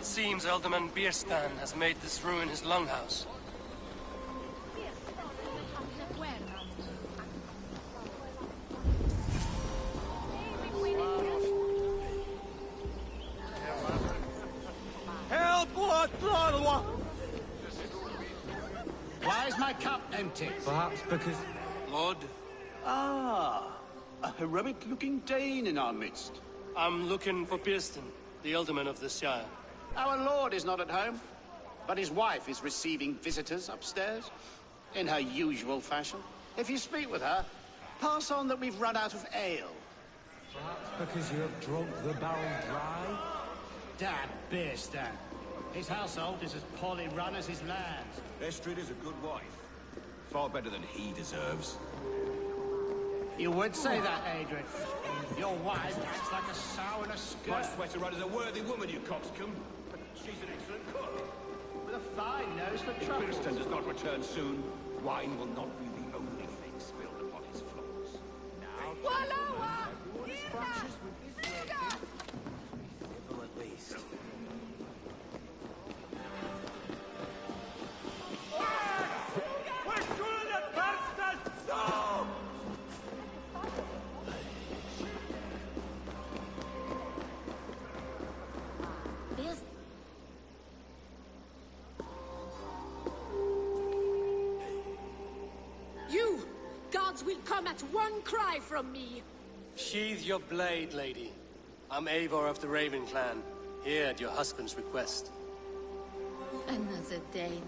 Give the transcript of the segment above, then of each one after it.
seems Alderman Bierstan has made this ruin his longhouse. Help! Why is my cup empty? Perhaps because... Lord, Ah, a heroic-looking Dane in our midst. I'm looking for Bierstan, the Alderman of the Shire. Our lord is not at home, but his wife is receiving visitors upstairs, in her usual fashion. If you speak with her, pass on that we've run out of ale. Perhaps because you have drunk the barrel dry? Damn Bierstan. His household is as poorly run as his lands. Estrid is a good wife. Far better than he deserves. You would say that, Adrian. Your wife acts like a sow in a skirt. My sweater run is a worthy woman, you coxcomb. But she's an excellent cook. With a fine nose for If trouble. Bierstan does not return soon, wine will not be the only thing spilled upon his floors. Now... Well, at least. You! Guards will come at one cry from me! Sheathe your blade, lady. I'm Eivor of the Raven Clan, here at your husband's request. Another Dane.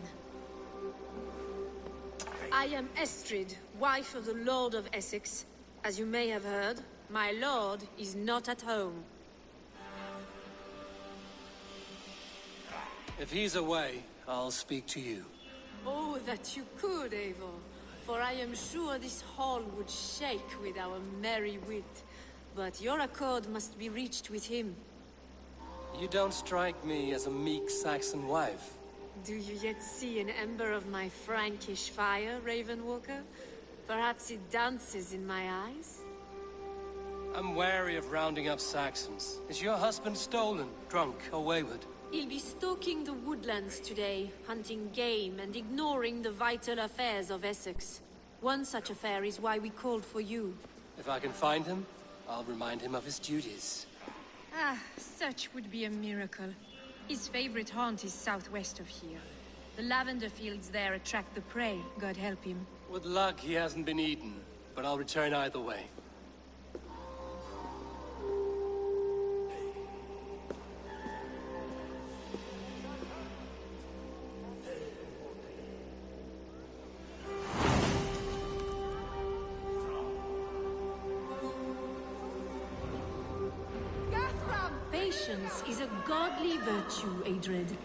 I am Estrid, wife of the Lord of Essex. As you may have heard, my lord is not at home. If he's away, I'll speak to you. Oh, that you could, Eivor. For I am sure this hall would shake with our merry wit. But your accord must be reached with him. You don't strike me as a meek Saxon wife. Do you yet see an ember of my Frankish fire, Ravenwalker? Perhaps it dances in my eyes? I'm wary of rounding up Saxons. Is your husband stolen, drunk, or wayward? He'll be stalking the woodlands today, hunting game and ignoring the vital affairs of Essex. One such affair is why we called for you. If I can find him, I'll remind him of his duties. Ah, such would be a miracle. His favorite haunt is southwest of here. The lavender fields there attract the prey, God help him. With luck, he hasn't been eaten, but I'll return either way. Patience is a godly virtue, Adred.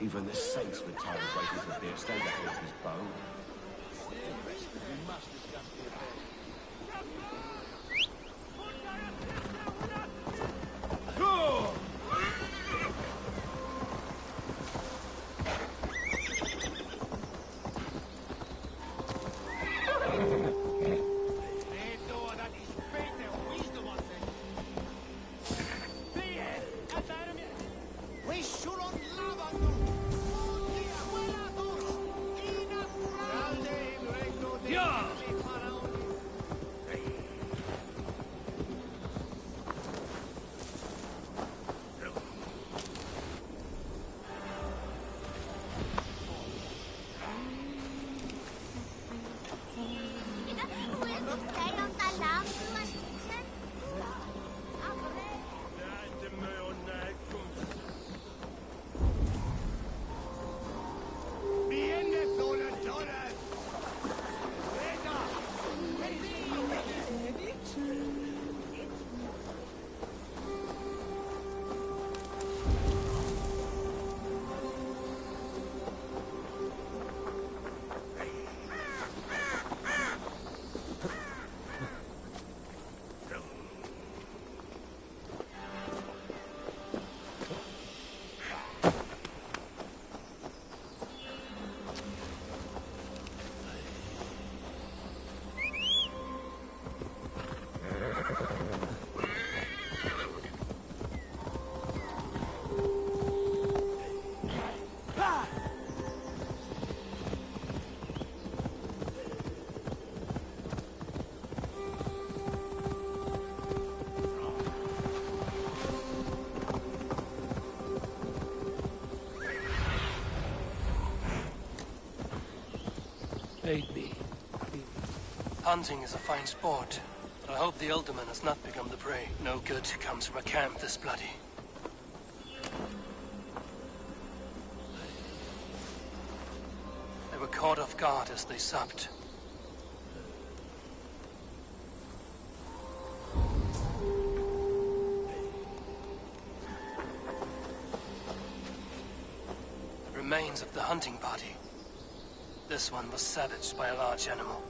Even the saints were tired of waiting for Bierstan to hold his bow. Hunting is a fine sport, but I hope the Alderman has not become the prey. No good comes from a camp this bloody. They were caught off guard as they supped. The remains of the hunting party. This one was savaged by a large animal.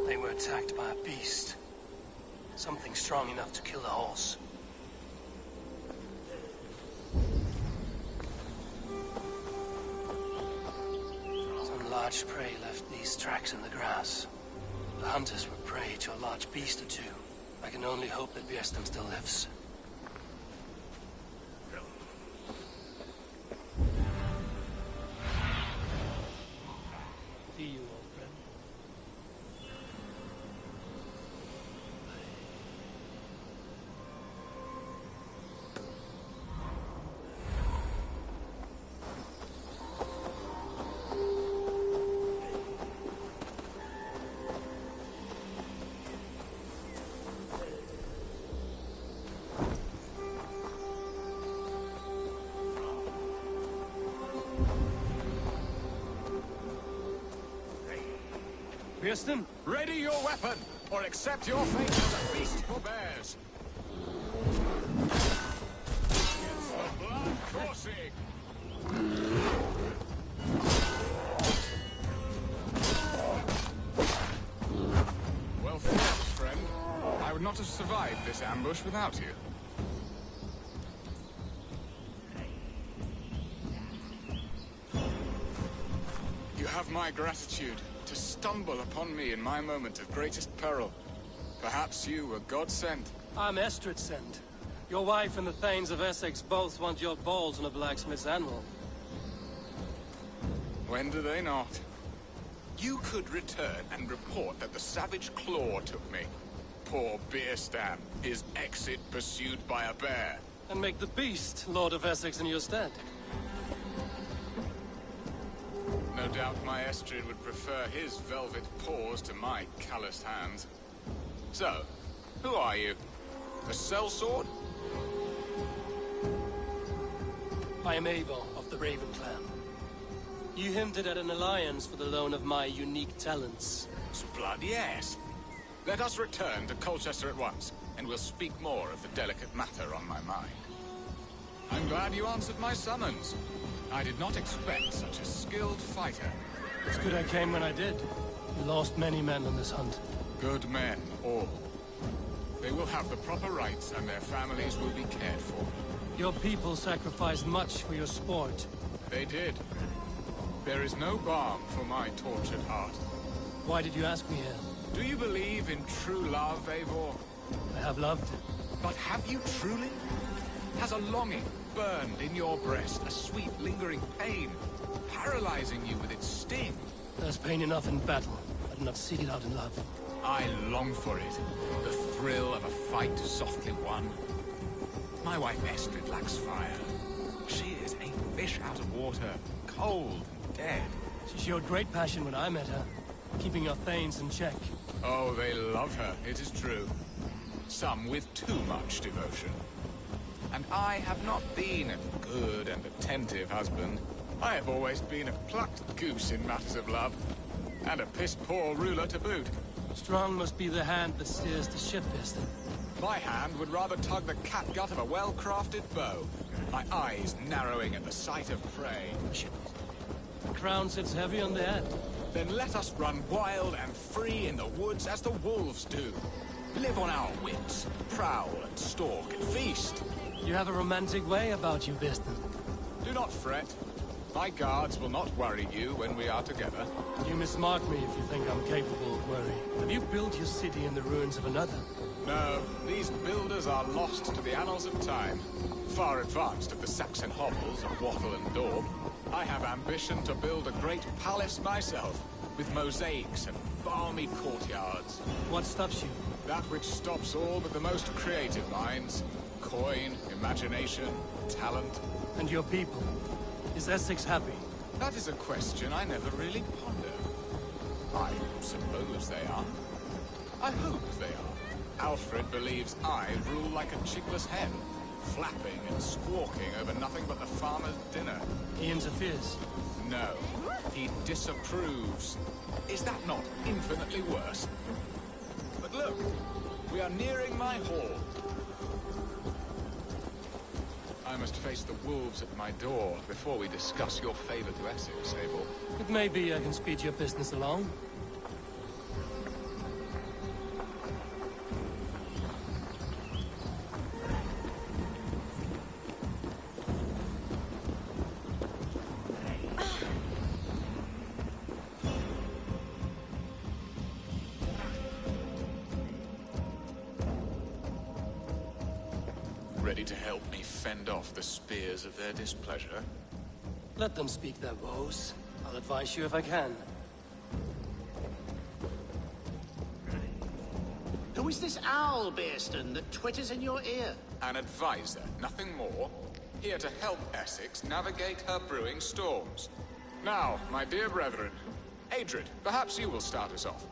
They were attacked by a beast. Something strong enough to kill a horse. Some large prey left these tracks in the grass. The hunters were prey to a large beast or two. I can only hope that Björnstam still lives. See you, old friend. Björnstam? Ready your weapon, or accept your fate as a beast forbears. It's the blood coursing. Well fought, friend. I would not have survived this ambush without you. You have my gratitude. To stumble upon me in my moment of greatest peril. Perhaps you were God-sent. I'm Estrid sent. Your wife and the Thanes of Essex both want your balls on a blacksmith's anvil. When do they not? You could return and report that the savage Claw took me. Poor Björnstam, his exit pursued by a bear. And make the beast Lord of Essex in your stead. No doubt my Estrid would prefer his velvet paws to my calloused hands. So, who are you? A sellsword? I am Eivor of the Raven Clan. You hinted at an alliance for the loan of my unique talents. Blood, yes. Let us return to Colchester at once, and we'll speak more of the delicate matter on my mind. I'm glad you answered my summons. I did not expect such a skilled fighter. It's good I came when I did. We lost many men on this hunt. Good men, all. They will have the proper rights, and their families will be cared for. Your people sacrificed much for your sport. They did. There is no balm for my tortured heart. Why did you ask me here? Do you believe in true love, Eivor? I have loved. But have you truly? Has a longing burned in your breast, a sweet, lingering pain, paralyzing you with its sting? There's pain enough in battle, but not seek it out in love. I long for it. The thrill of a fight softly won. My wife Estrid lacks fire. She is a fish out of water, cold and dead. She showed great passion when I met her, keeping your Thanes in check. Oh, they love her, it is true. Some with too much devotion. And I have not been a good and attentive husband. I have always been a plucked goose in matters of love. And a piss-poor ruler to boot. Strong must be the hand that steers the ship, Björnstam. My hand would rather tug the catgut of a well-crafted bow. My eyes narrowing at the sight of prey. The crown sits heavy on the head. Then let us run wild and free in the woods as the wolves do. Live on our wits, prowl and stalk and feast. You have a romantic way about you, Björnstam. Do not fret. My guards will not worry you when we are together. You mismark me if you think I'm capable of worry. Have you built your city in the ruins of another? No, these builders are lost to the annals of time. Far advanced of the Saxon hovels of Wattle and Daub. I have ambition to build a great palace myself, with mosaics and balmy courtyards. What stops you? That which stops all but the most creative minds. Coin, imagination, talent. And your people? Is Essex happy? That is a question I never really ponder. I suppose they are. I hope they are. Alfred believes I rule like a chickless hen, flapping and squawking over nothing but the farmer's dinner. He interferes? No, he disapproves. Is that not infinitely worse? But look, we are nearing my hall. I must face the wolves at my door before we discuss your favor to Essex, Abel. It may be I can speed your business along. Ready to help me fend off the spears of their displeasure? Let them speak their woes. I'll advise you if I can. Who is this owl, Bearston, that twitters in your ear? An advisor, nothing more. Here to help Essex navigate her brewing storms. Now, my dear brethren, Adred, perhaps you will start us off.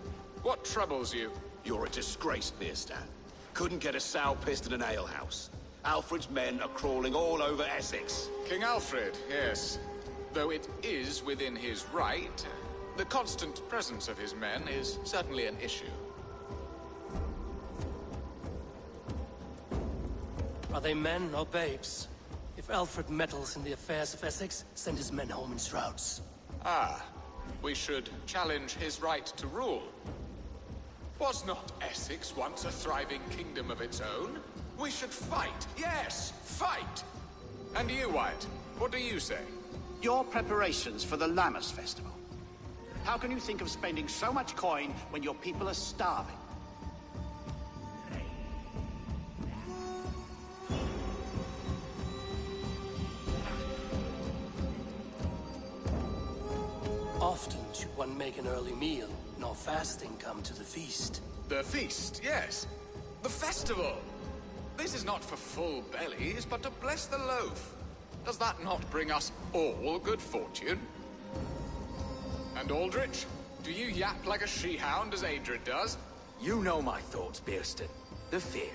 What troubles you? You're a disgrace, Bearstan. Couldn't get a sow pissed in an alehouse. Alfred's men are crawling all over Essex. King Alfred, yes. Though it is within his right, the constant presence of his men is certainly an issue. Are they men or babes? If Alfred meddles in the affairs of Essex, send his men home in shrouds. Ah, we should challenge his right to rule. Was not Essex once a thriving kingdom of its own? We should fight, yes, fight! And you, Wyatt, what do you say? Your preparations for the Lammas festival. How can you think of spending so much coin when your people are starving? Often should one make an early meal, nor fasting come to the feast. The feast, yes. The festival! This is not for full bellies, but to bless the loaf. Does that not bring us all good fortune? And Aldrich, do you yap like a she-hound as Adred does? You know my thoughts, Bearston. The field.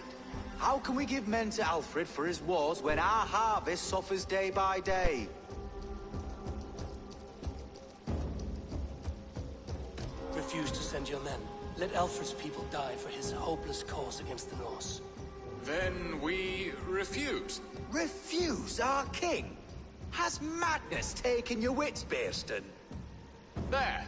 How can we give men to Alfred for his wars when our harvest suffers day by day? Refuse to send your men. Let Alfred's people die for his hopeless cause against the Norse. Then we refuse. Refuse our king? Has madness taken your wits, Bearston? There.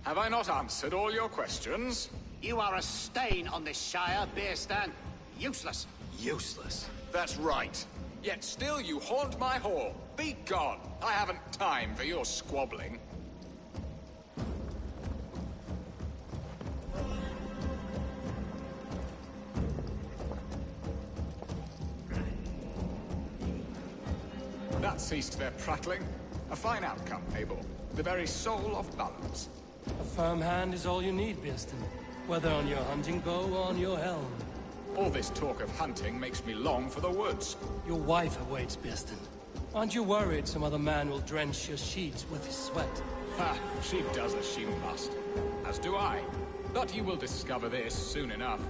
Have I not answered all your questions? You are a stain on this shire, Bearstan. Useless. Useless. That's right. Yet still you haunt my hall. Be gone. I haven't time for your squabbling. That ceased their prattling. A fine outcome, Abel. The very soul of balance. A firm hand is all you need, Bearston. Whether on your hunting bow or on your helm. All this talk of hunting makes me long for the woods. Your wife awaits, Bearston. Aren't you worried some other man will drench your sheets with his sweat? Ha! She does as she must. As do I. But you will discover this soon enough.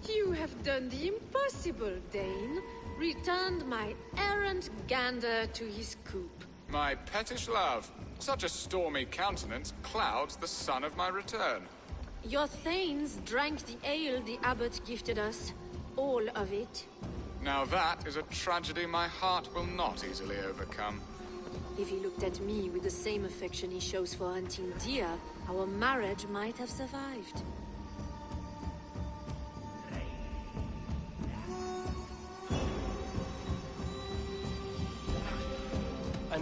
You have done the impossible, Dane. Returned my errant gander to his coop. My pettish love. Such a stormy countenance clouds the sun of my return. Your thanes drank the ale the abbot gifted us. All of it. Now that is a tragedy my heart will not easily overcome. If he looked at me with the same affection he shows for hunting deer, our marriage might have survived.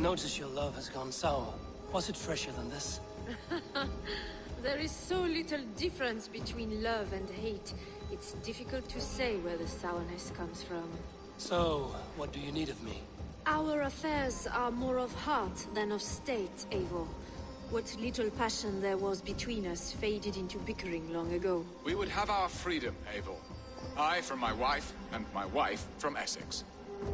notice your love has gone sour. Was it fresher than this? There is so little difference between love and hate. It's difficult to say where the sourness comes from. So, what do you need of me? Our affairs are more of heart than of state, Eivor. What little passion there was between us faded into bickering long ago. We would have our freedom, Eivor. I from my wife, and my wife from Essex.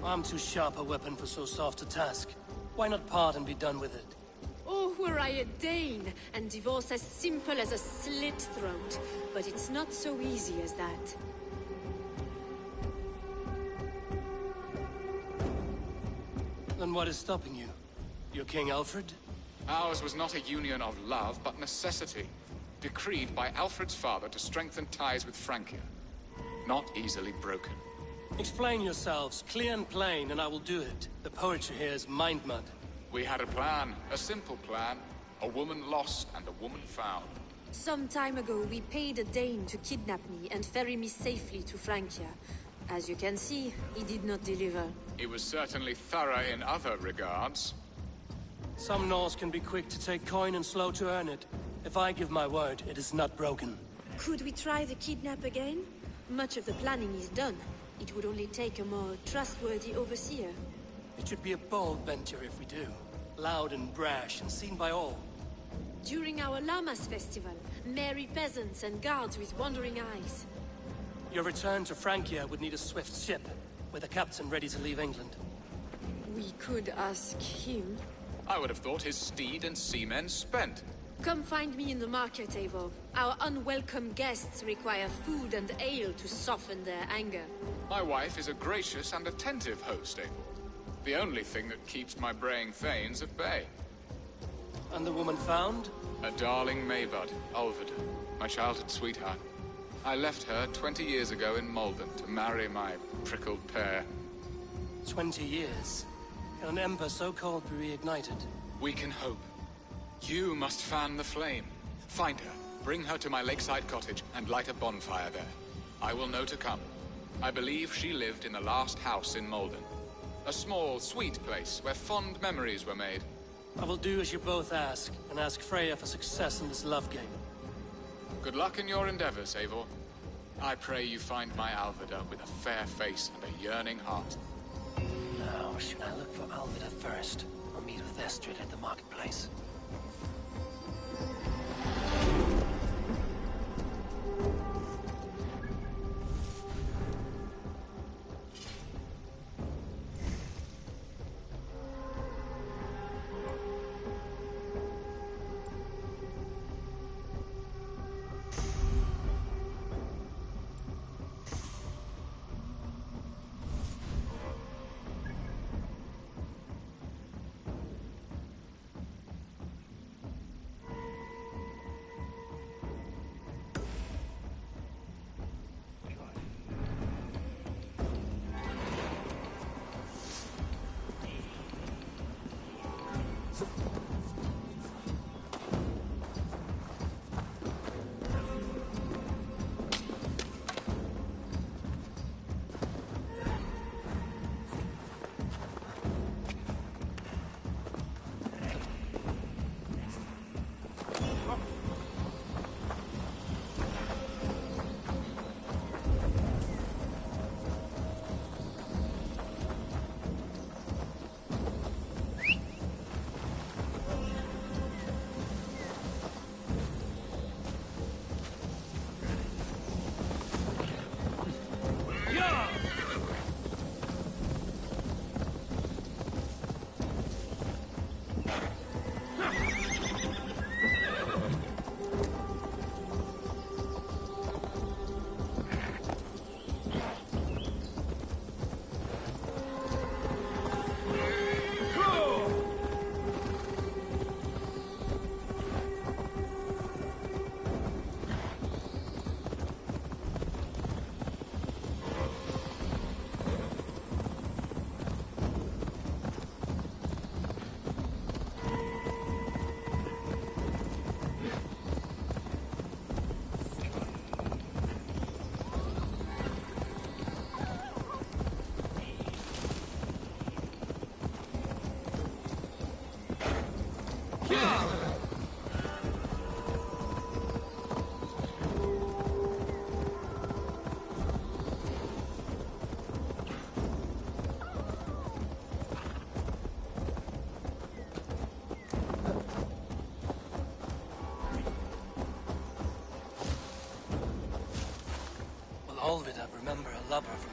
I'm too sharp a weapon for so soft a task. Why not part and be done with it? Oh, were I a Dane, and divorce as simple as a slit throat. But it's not so easy as that. Then what is stopping you? You're King Alfred? Ours was not a union of love, but necessity. Decreed by Alfred's father to strengthen ties with Francia. Not easily broken. Explain yourselves, clear and plain, and I will do it. The poetry here is mind mud. We had a plan, a simple plan. A woman lost and a woman found. Some time ago, we paid a Dane to kidnap me and ferry me safely to Francia. As you can see, he did not deliver. He was certainly thorough in other regards. Some Norse can be quick to take coin and slow to earn it. If I give my word, it is not broken. Could we try the kidnap again? Much of the planning is done. It would only take a more trustworthy overseer. It should be a bold venture if we do. Loud and brash and seen by all. During our Llamas festival, merry peasants and guards with wandering eyes. Your return to Francia would need a swift ship, with a captain ready to leave England. We could ask him. I would have thought his steed and seamen spent. Come find me in the market, Eivor. Our unwelcome guests require food and ale to soften their anger. My wife is a gracious and attentive host, Eivor. The only thing that keeps my braying thanes at bay. And the woman found? A darling Maybud, Ulvida, my childhood sweetheart. I left her 20 years ago in Malden to marry my prickled pear. 20 years? Can an ember so cold be reignited? We can hope. You must fan the flame. Find her, bring her to my lakeside cottage, and light a bonfire there. I will know to come. I believe she lived in the last house in Malden. A small, sweet place where fond memories were made. I will do as you both ask, and ask Freya for success in this love game. Good luck in your endeavors, Eivor. I pray you find my Alvida with a fair face and a yearning heart. Now, should I look for Alvida first, or meet with Estrid at the marketplace?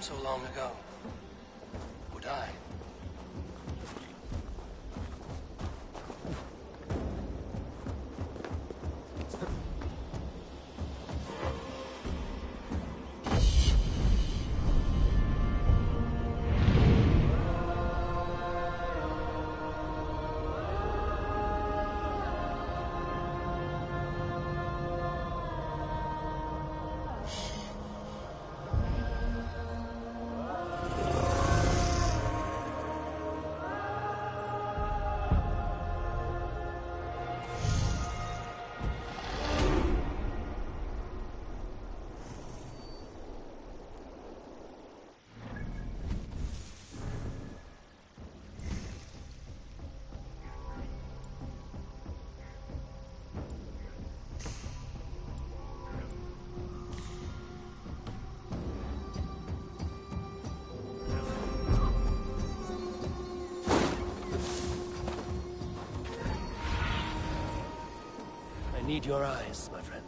so long ago. Would I? I need your eyes, my friend.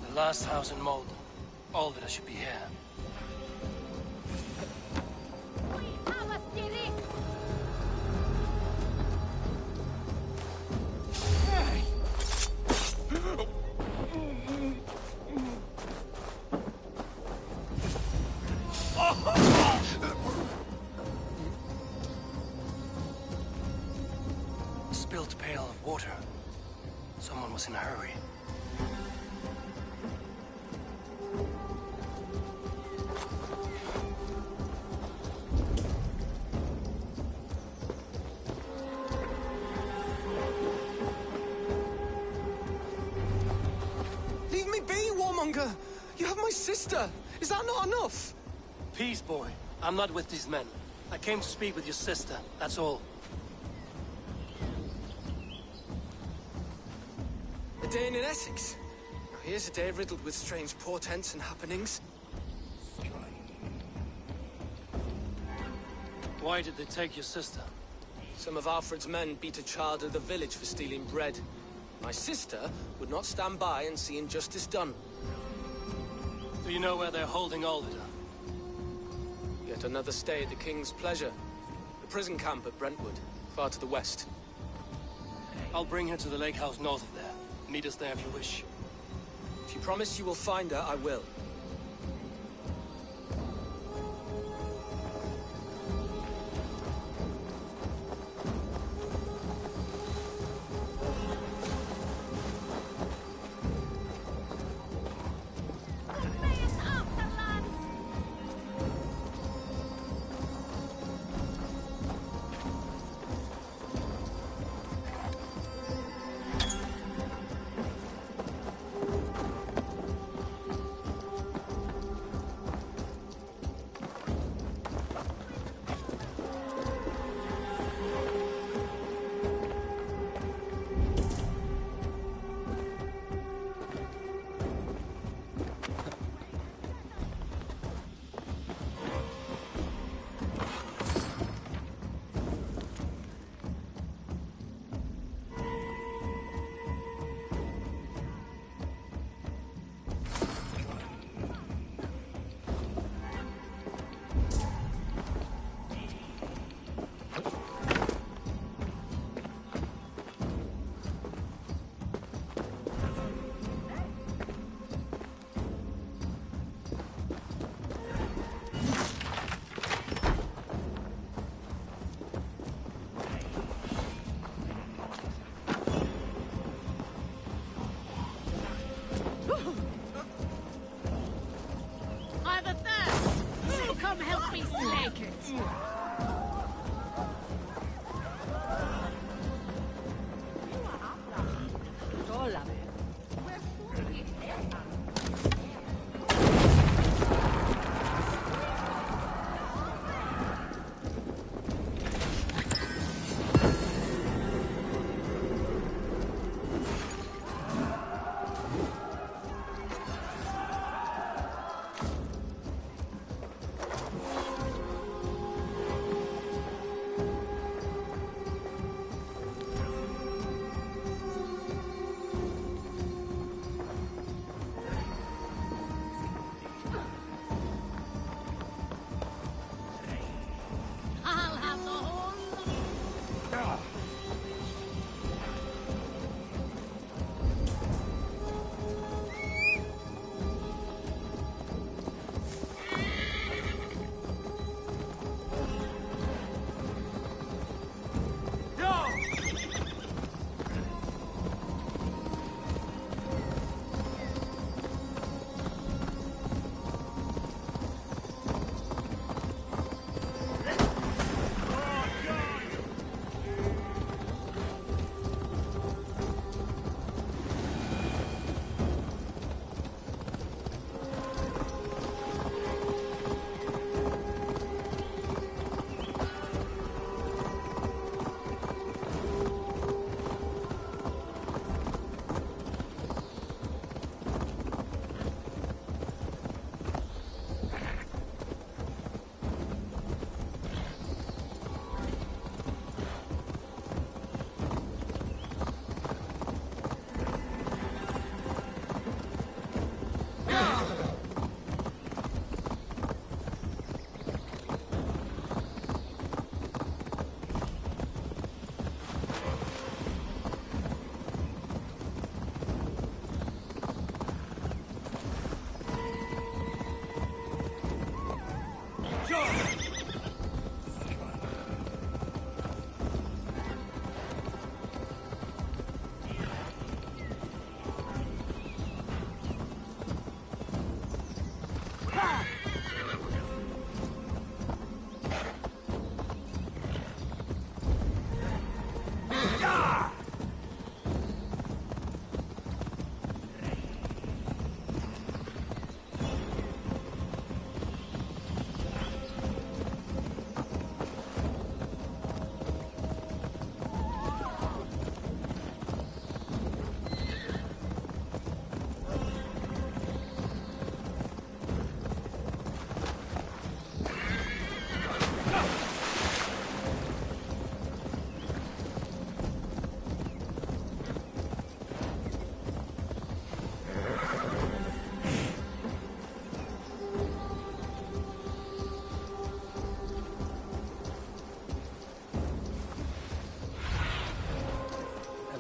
The last house in Malden. All of it should be here. Spilled pail of water. Someone was in a hurry. Leave me be, warmonger! You have my sister! Is that not enough? Peace, boy. I'm not with these men. I came to speak with your sister, that's all. A day in Essex. Now here's a day riddled with strange portents and happenings. Why did they take your sister? Some of Alfred's men beat a child of the village for stealing bread. My sister would not stand by and see injustice done. Do you know where they're holding Alvida? Yet another stay at the King's pleasure. The prison camp at Brentwood, far to the west. I'll bring her to the lake house north of there. Meet us there if you wish. If you promise you will find her, I will.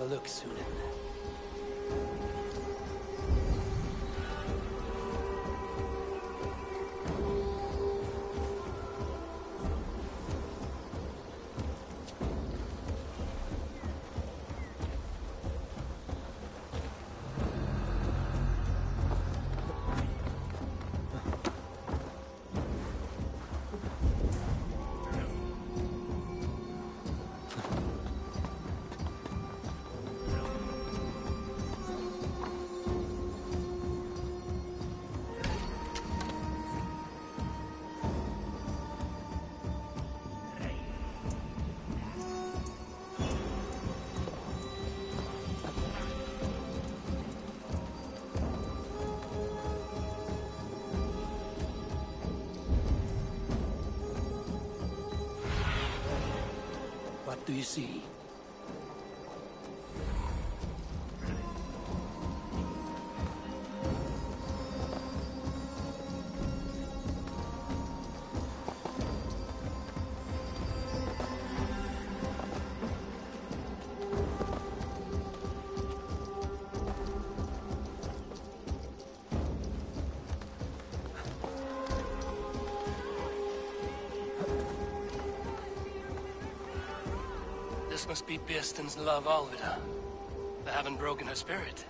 look, Sunan. What do you see? This must be Birston's love, Alvida. They haven't broken her spirit.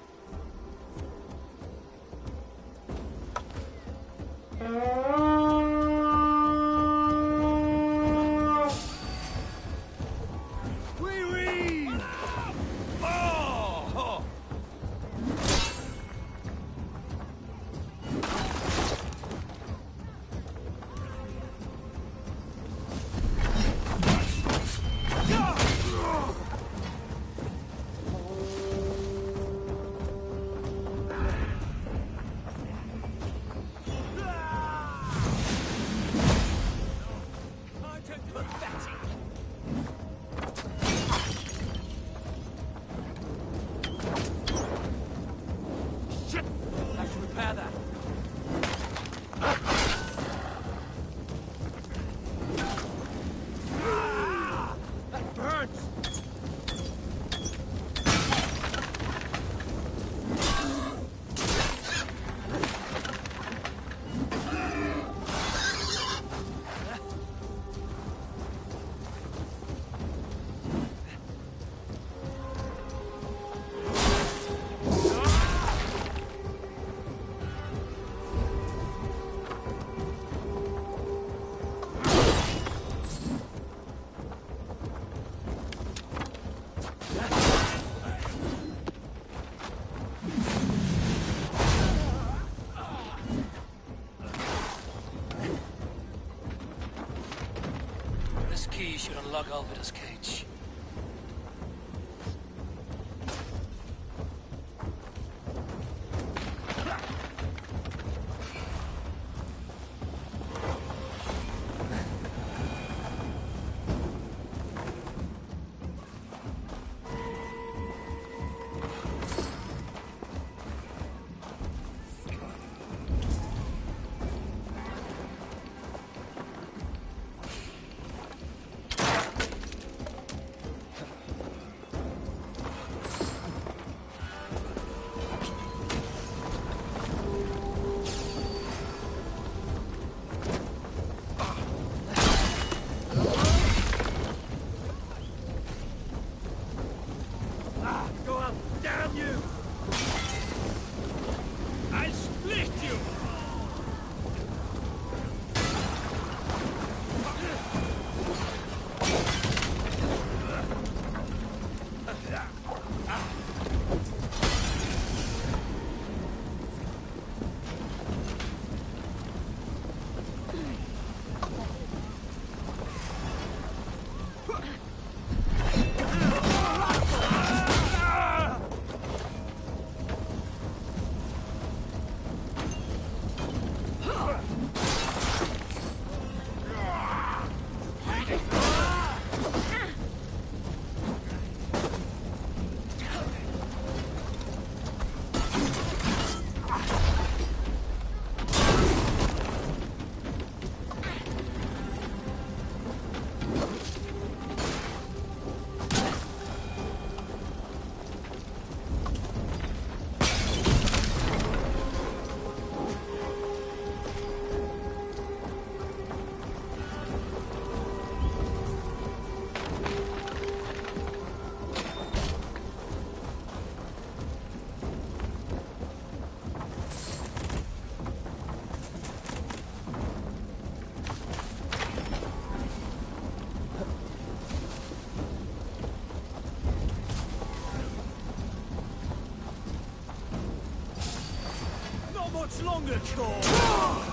This key should unlock Alvida's cage. much longer, Cor?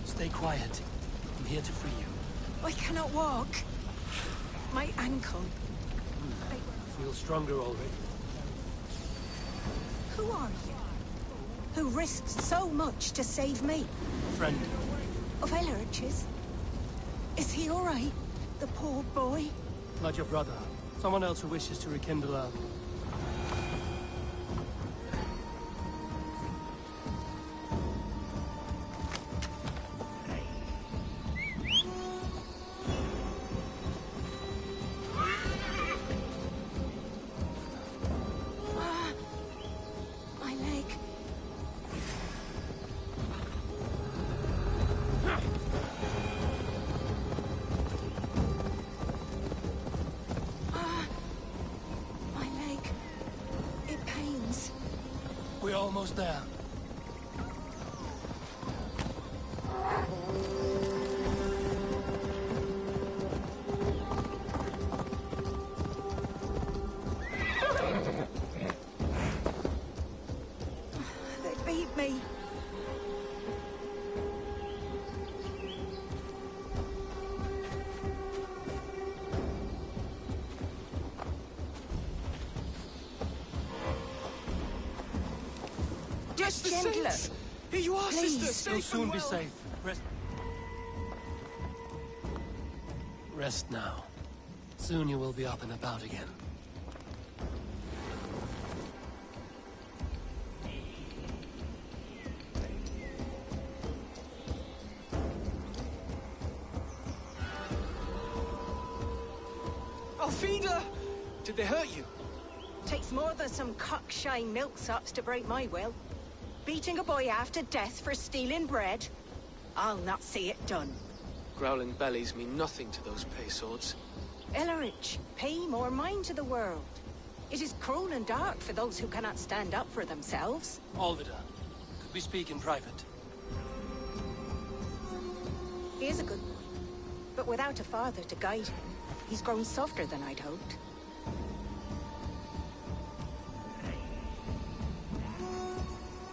Stay quiet. I'm here to free you. I cannot walk. My ankle. I feel stronger already. Who are you? Who risked so much to save me? Friend. Of Elrich's? Is he all right? The poor boy? Not your brother. Someone else who wishes to rekindle a... My leg. My leg. It pains. We're almost there. They beat me. Bless the Gentler. saints! Here you are, Please. sister, You'll safe soon and be well. safe. Rest now. Soon you will be up and about again. Alfida! Did they hurt you? Takes more than some cockshy milksops to break my will. Beating a boy half to death for stealing bread? I'll not see it done. Growling bellies mean nothing to those pay swords. Ellerich, pay more mind to the world. It is cruel and dark for those who cannot stand up for themselves. Alvida, could we speak in private? He is a good boy, but without a father to guide him, he's grown softer than I'd hoped.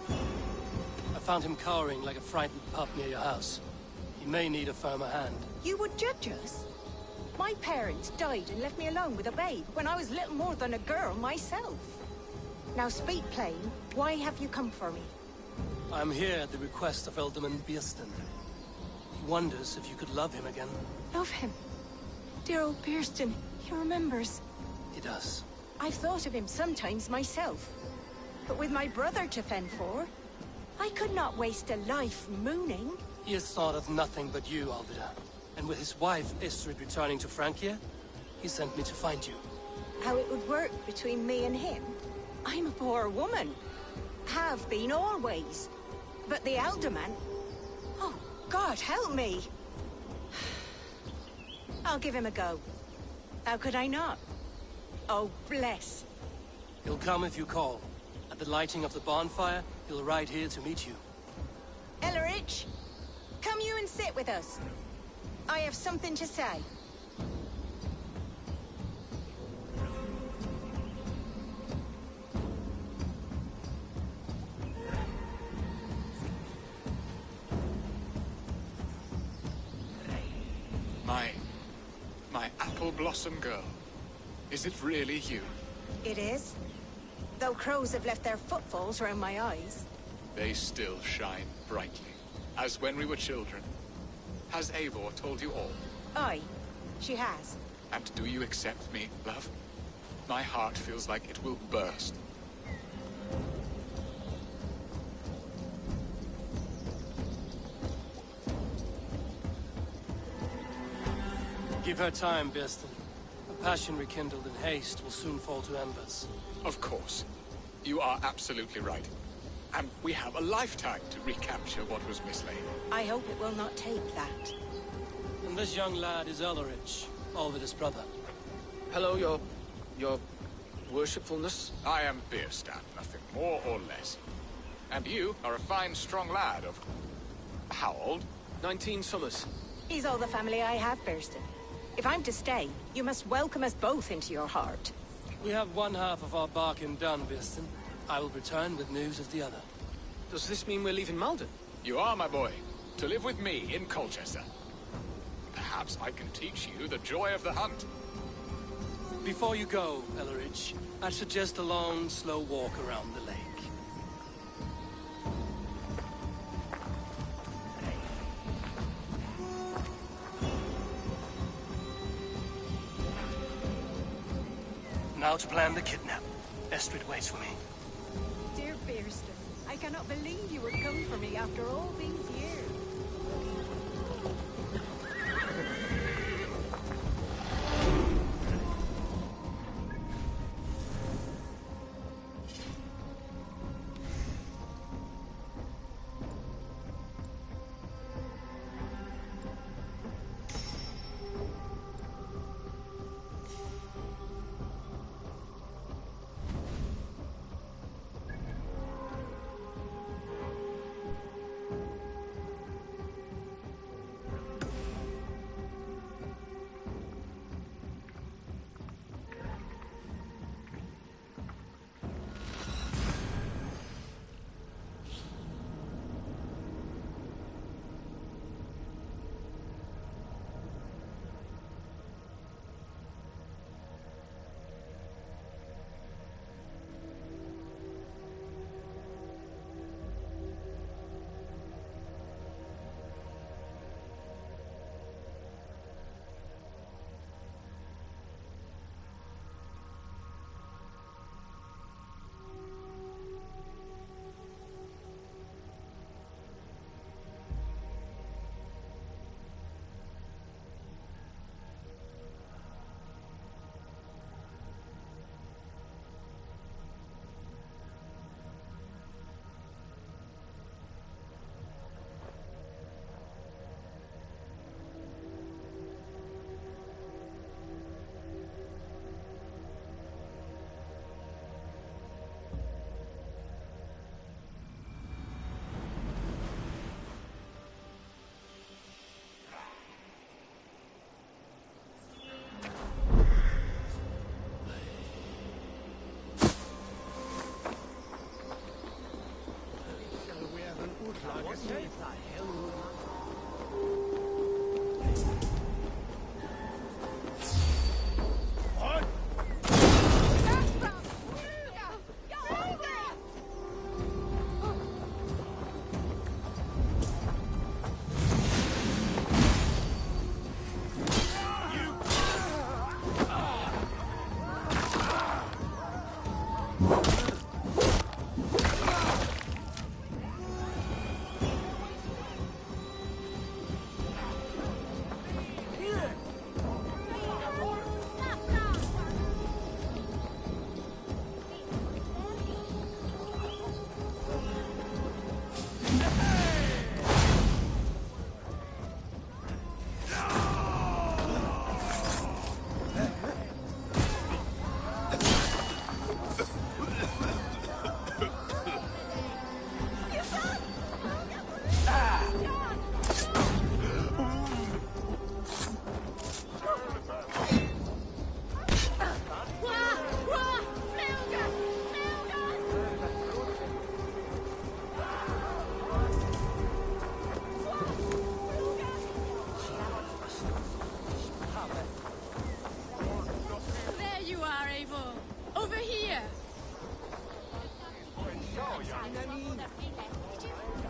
I found him cowering like a frightened pup near your house. He may need a firmer hand. You would judge us? My parents died and left me alone with a babe when I was little more than a girl myself. Now speak plain, why have you come for me? I'm here at the request of Alderman Biersten. He wonders if you could love him again. Love him. Dear old Biersten, he remembers. He does. I've thought of him sometimes myself. But with my brother to fend for, I could not waste a life mooning. He has thought of nothing but you, Alvida. And with his wife, Istrid, returning to Francia, he sent me to find you. How it would work between me and him? I'm a poor woman. Have been always. But the alderman... Oh, God, help me! I'll give him a go. How could I not? Oh, bless. He'll come if you call. At the lighting of the bonfire, he'll ride here to meet you. Ellerich, come you and sit with us. I have something to say. My apple blossom girl. Is it really you? It is. Though crows have left their footfalls around my eyes. They still shine brightly, as when we were children. Has Eivor told you all? Aye, she has. And do you accept me, love? My heart feels like it will burst. Give her time, Birsten. A passion rekindled in haste will soon fall to embers. Of course. You are absolutely right. And we have a lifetime to recapture what was mislaid. I hope it will not take that. And this young lad is Ellerich, Alvida's brother. Hello, your worshipfulness. I am Bierstadt, nothing more or less. And you are a fine, strong lad of... how old? 19 summers. He's all the family I have, Birsten. If I'm to stay, you must welcome us both into your heart. We have one half of our bargain done, Birsten. I will return with news of the other. Does this mean we're leaving Malden? You are, my boy, to live with me in Colchester. Perhaps I can teach you the joy of the hunt. Before you go, Ellerich, I suggest a long, slow walk around the lake. Now to plan the kidnap. Estrid waits for me. Dear Birsten, I cannot believe you would come for me after all these years.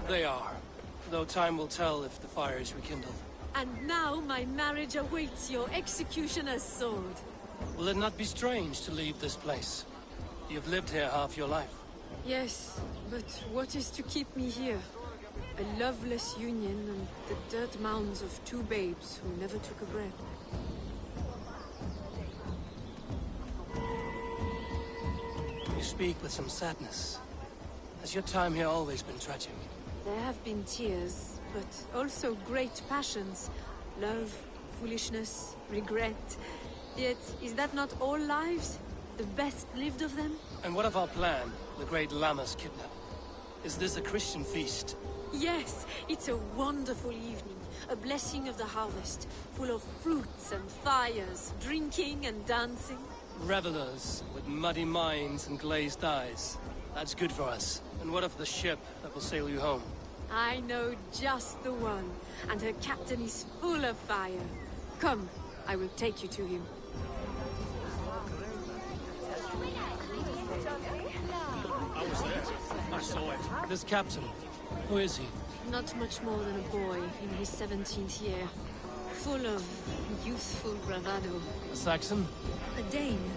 They are. Though time will tell if the fire is rekindled. And now my marriage awaits your executioner's sword. Will it not be strange to leave this place? You've lived here half your life. Yes, but what is to keep me here? A loveless union and the dirt mounds of two babes who never took a breath. You speak with some sadness. Has your time here always been tragic? There have been tears, but also great passions. Love, foolishness, regret. Yet, is that not all lives? The best lived of them? And what of our plan, the great Lammas kidnap? Is this a Christian feast? Yes, it's a wonderful evening. A blessing of the harvest, full of fruits and fires, drinking and dancing. Revelers with muddy minds and glazed eyes. That's good for us. And what of the ship that will sail you home? I know just the one, and her captain is full of fire. Come, I will take you to him. I was there. I saw it. This captain, who is he? Not much more than a boy in his 17th year. Full of youthful bravado. A Saxon? A Dane.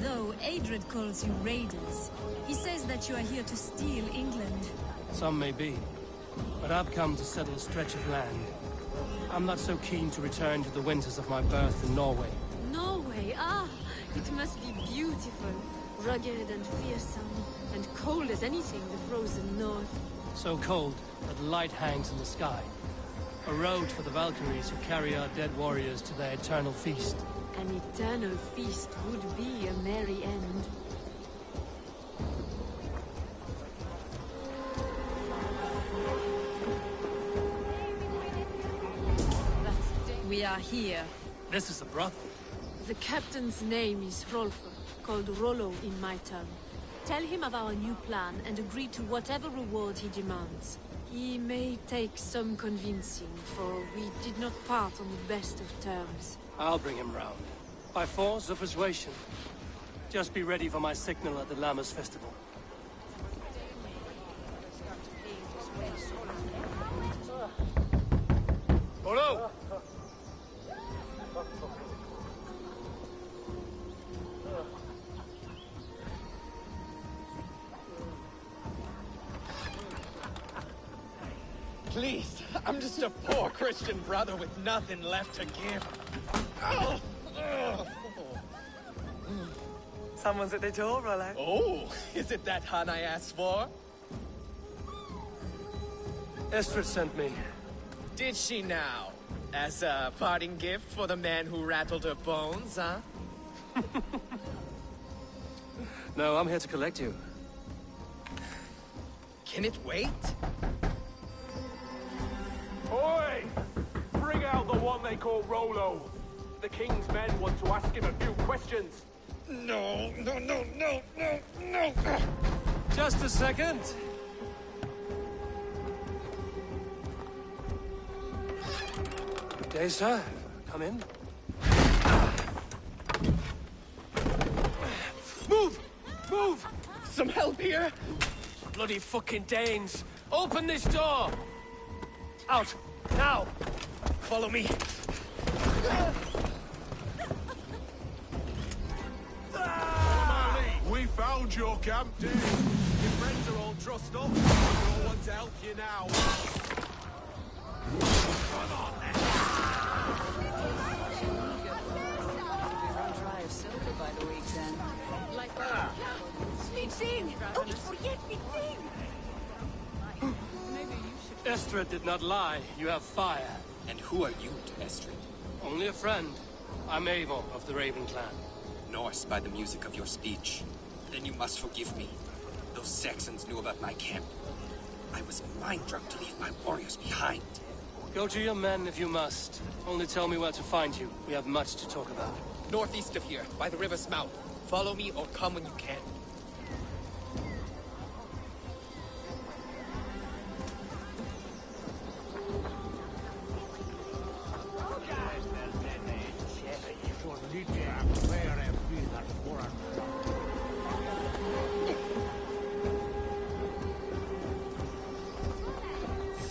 Though Adred calls you raiders. He says that you are here to steal England. Some may be. But I've come to settle a stretch of land. I'm not so keen to return to the winters of my birth in Norway. Norway? Ah, it must be beautiful. Rugged and fearsome, and cold as anything the frozen north. So cold that light hangs in the sky. A road for the Valkyries who carry our dead warriors to their eternal feast. An eternal feast would be a merry end. We are here. This is a brothel. The captain's name is Rolfr, called Rollo in my tongue. Tell him of our new plan and agree to whatever reward he demands. He may take some convincing, for we did not part on the best of terms. I'll bring him round. By force or persuasion. Just be ready for my signal at the Lammas festival. Rollo! Please, I'm just a poor Christian brother with nothing left to give. Oh. Someone's at the door, Rollo. Oh, is it that hun I asked for? Estrid sent me. Did she now? As a parting gift for the man who rattled her bones, huh? No, I'm here to collect you. Can it wait? Oi! Bring out the one they call Rollo. The king's men want to ask him a few questions. No. Just a second. Good day, sir. Come in. Move! Move! Some help here? Bloody fucking Danes! Open this door! Out! Now! Follow me. We found your camp, dude. Your friends are all trussed up. No one to help you now. Come on, then. Run dry of silver by the week's end. Min thing! Don't forget me thing! Estrid did not lie. You have fire. And who are you to Estrid? Only a friend. I'm Eivor of the Raven clan. Norse by the music of your speech. Then you must forgive me. Those Saxons knew about my camp. I was mind-drunk to leave my warriors behind. Go to your men if you must. Only tell me where to find you. We have much to talk about. Northeast of here, by the river's mouth. Follow me or come when you can.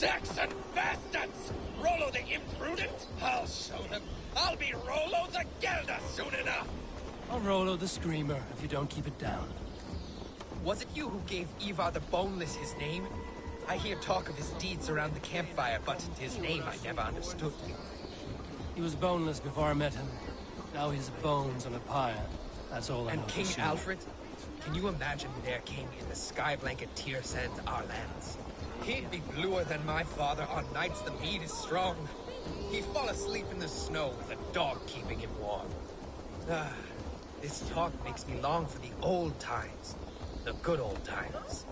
Saxon bastards! Rollo the imprudent? I'll show them. I'll be Rollo the Gelder soon enough! I'll Rollo the Screamer if you don't keep it down. Was it you who gave Ivar the Boneless his name? I hear talk of his deeds around the campfire, but his name I never understood. He was boneless before I met him. Now he's bones on a pyre. That's all I know. And King for sure. Alfred? Can you imagine their king in the sky blanket tier send our lands? He'd be bluer than my father on nights the mead is strong. He'd fall asleep in the snow with a dog keeping him warm. Ah, this talk makes me long for the old times. The good old times.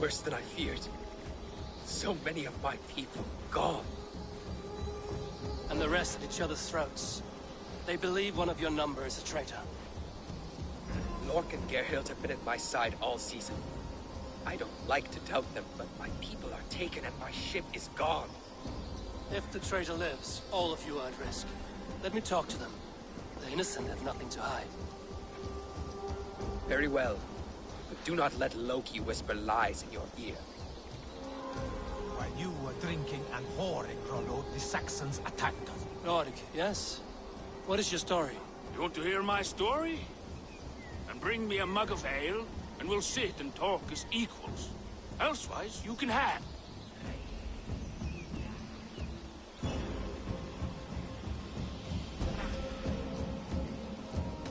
Worse than I feared. So many of my people gone. And the rest at each other's throats. They believe one of your number is a traitor. Lork and Gerhild have been at my side all season. I don't like to doubt them, but my people are taken and my ship is gone. If the traitor lives, all of you are at risk. Let me talk to them. The innocent have nothing to hide. Very well. But do not let Loki whisper lies in your ear. While you were drinking and whoring, Rollo, the Saxons attacked us. Rorik, yes? What is your story? You want to hear my story? And bring me a mug of ale, and we'll sit and talk as equals. Elsewise, you can have.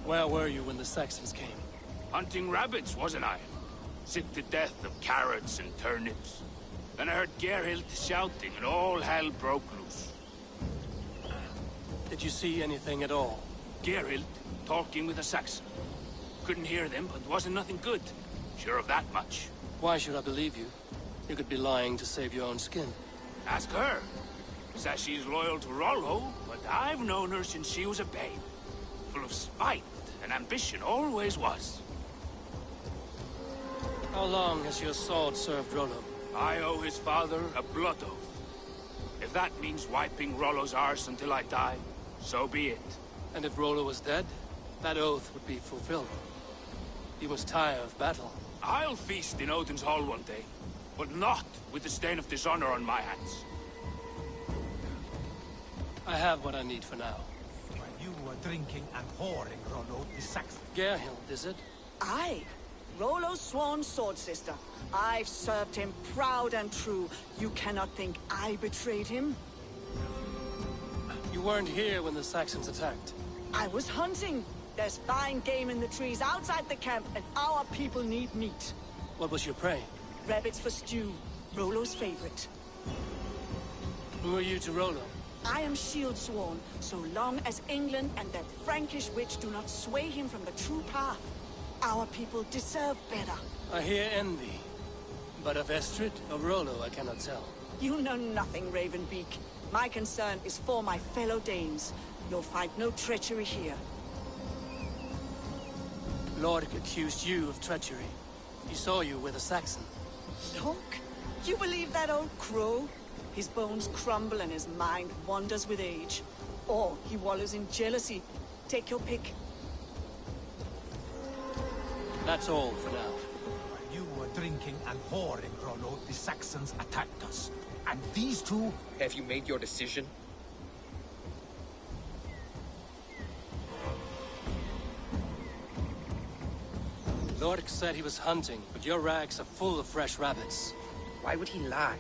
Where were you when the Saxons came? Hunting rabbits, wasn't I? Sick to death of carrots and turnips. Then I heard Gerhild shouting and all hell broke loose. Did you see anything at all? Gerhild talking with a Saxon. Couldn't hear them, but wasn't nothing good. Sure of that much. Why should I believe you? You could be lying to save your own skin. Ask her. Says she's loyal to Rollo, but I've known her since she was a babe. Full of spite and ambition, always was. How long has your sword served Rollo? I owe his father a blood oath. If that means wiping Rollo's arse until I die, so be it. And if Rollo was dead, that oath would be fulfilled. You must tire of battle. I'll feast in Odin's hall one day, but not with the stain of dishonor on my hands. I have what I need for now. While you were drinking and whoring, Rollo, the Saxons... Gerhild, is it? Aye. Rollo's sworn sword sister. I've served him proud and true. You cannot think I betrayed him? You weren't here when the Saxons attacked. I was hunting. There's fine game in the trees outside the camp, and our people need meat. What was your prey? Rabbits for stew. Rollo's favorite. Who are you to Rollo? I am shield sworn, so long as England and that Frankish witch do not sway him from the true path. Our people deserve better. I hear envy. But of Estrid or Rollo, I cannot tell. You know nothing, Ravenbeak. My concern is for my fellow Danes. You'll find no treachery here. Lork accused you of treachery. He saw you with a Saxon. Lork? You believe that old crow? His bones crumble and his mind wanders with age. Or he wallows in jealousy. Take your pick. That's all for now. While you were drinking and whoring, Rollo, the Saxons attacked us. And these two... Have you made your decision? Lork said he was hunting, but your rags are full of fresh rabbits. Why would he lie?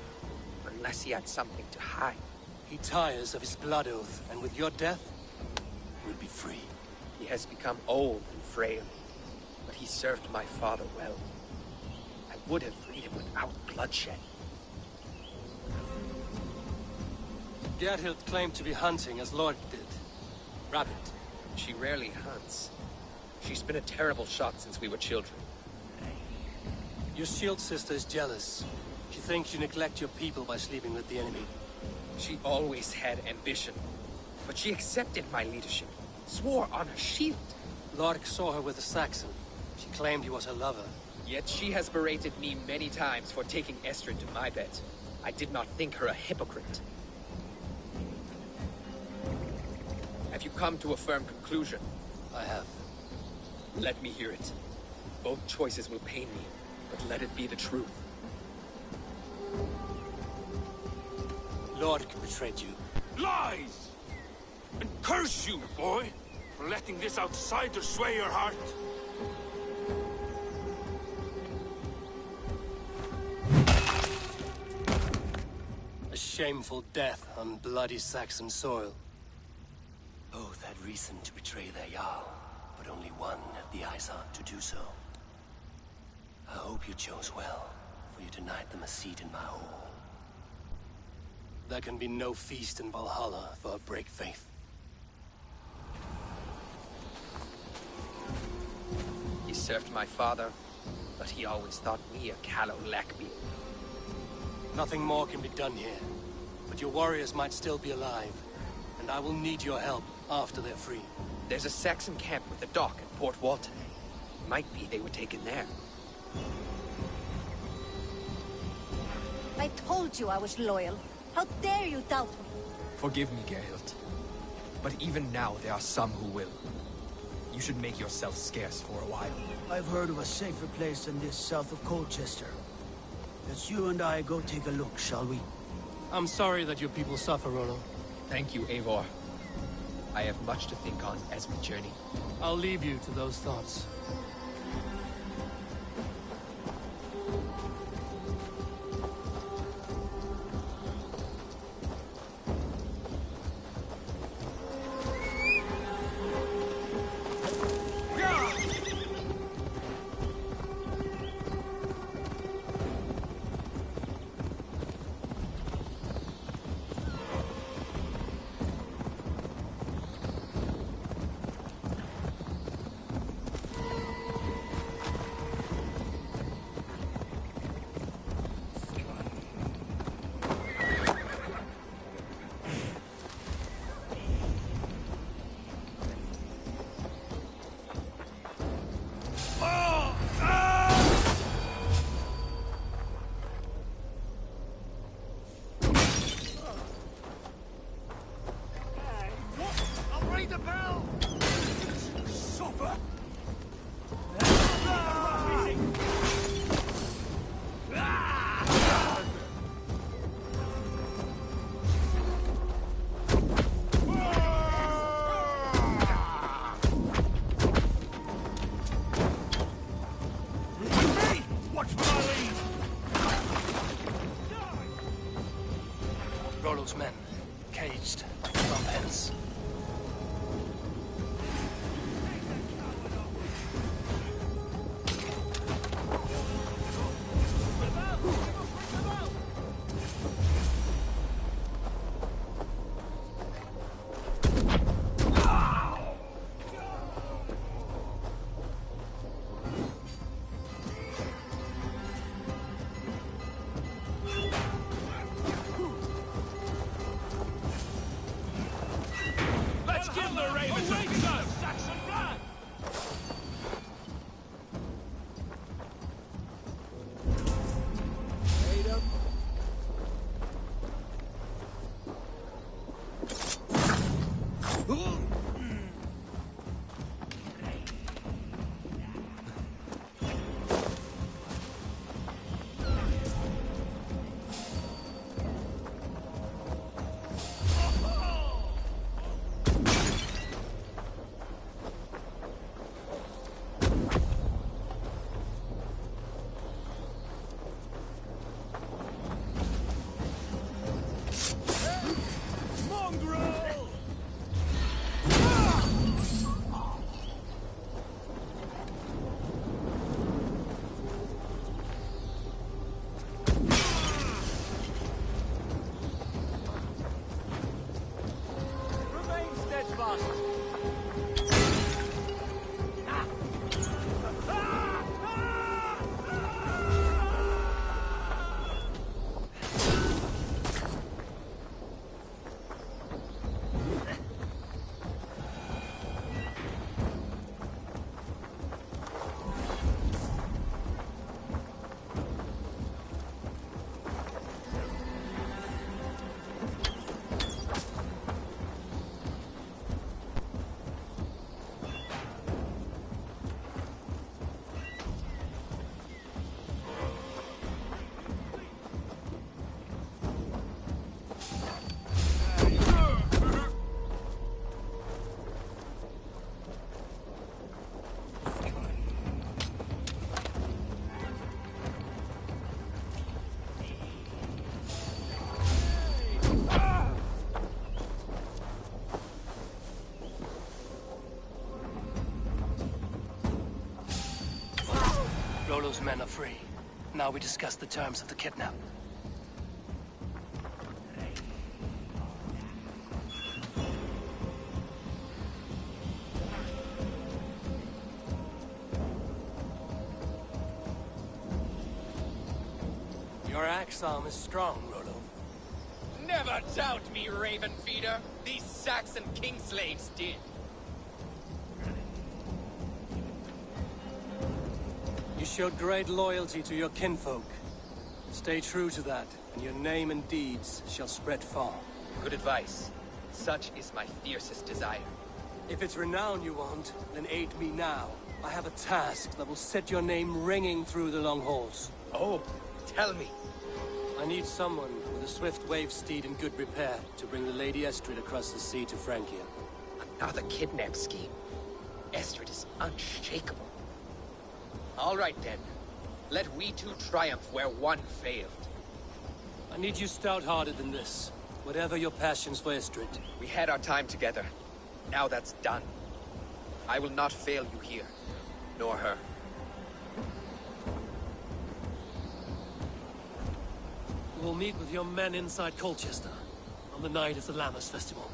Unless he had something to hide. He tires of his blood oath, and with your death, we'll be free. He has become old and frail, but he served my father well. I would have freed him without bloodshed. Gerhild claimed to be hunting as Lork did. Rabbit. She rarely hunts. She's been a terrible shot since we were children. Your shield sister is jealous. She thinks you neglect your people by sleeping with the enemy. She always had ambition, but she accepted my leadership, swore on her shield. Lork saw her with a Saxon. She claimed he was her lover. Yet she has berated me many times for taking Estrid to my bed. I did not think her a hypocrite. Have you come to a firm conclusion? I have. Let me hear it. Both choices will pain me, but let it be the truth. Lork betrayed you. Lies! And curse you, boy, for letting this outsider sway your heart. A shameful death on bloody Saxon soil. Both had reason to betray their Jarl, but only one had the eyesight to do so. I hope you chose well, for you denied them a seat in my hall. There can be no feast in Valhalla for a break faith. He served my father, but he always thought me a callow lackbeard. Nothing more can be done here, but your warriors might still be alive, and I will need your help after they're free. There's a Saxon camp with a dock at Port Walton. Might be they were taken there. I told you I was loyal. How dare you doubt me? Forgive me, Gerhild. But even now, there are some who will. You should make yourself scarce for a while. I've heard of a safer place than this south of Colchester. Let's you and I go take a look, shall we? I'm sorry that your people suffer, Rollo. Thank you, Eivor. I have much to think on as we journey. I'll leave you to those thoughts. Rollo's men, caged, from hence. Let's give the Ravens a good Saxon flag! Rollo's men are free. Now we discuss the terms of the kidnap. Your axe arm is strong, Rollo. Never doubt me, Raven Feeder. These Saxon kingslaves did. You showed great loyalty to your kinfolk. Stay true to that, and your name and deeds shall spread far. Good advice. Such is my fiercest desire. If it's renown you want, then aid me now. I have a task that will set your name ringing through the long halls. Oh, tell me. I need someone with a swift wave steed in good repair to bring the Lady Estrid across the sea to Francia. Another kidnap scheme. Estrid is unshakable. All right, then. Let we two triumph where one failed. I need you stout-hearted than this. Whatever your passions for Estrid. We had our time together. Now that's done. I will not fail you here. Nor her. We'll meet with your men inside Colchester on the night of the Lammas Festival.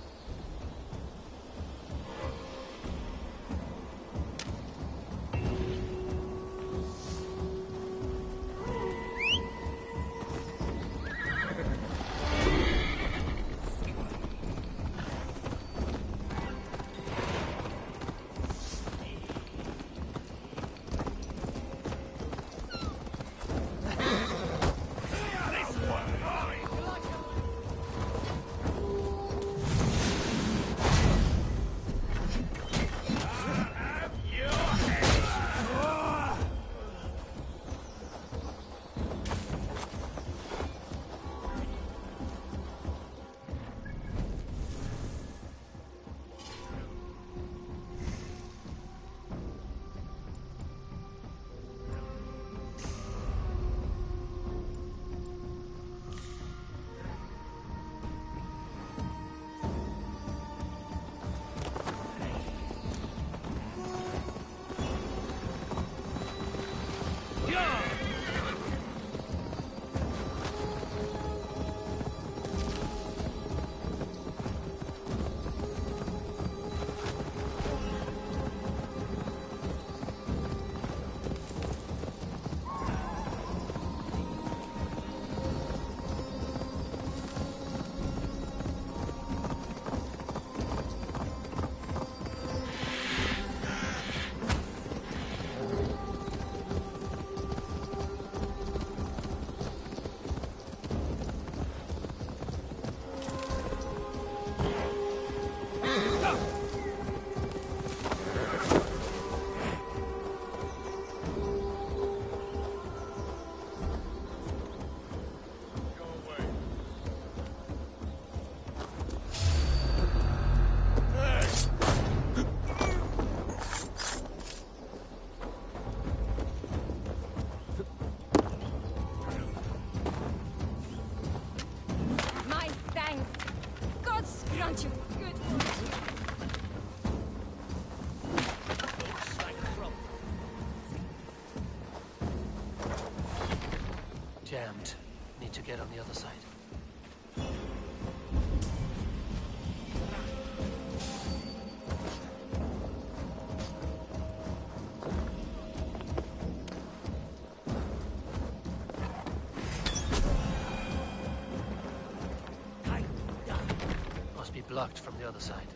My thanks. God's grant you good fortune. Jammed. Need to get on the other side. Must be blocked from the other side.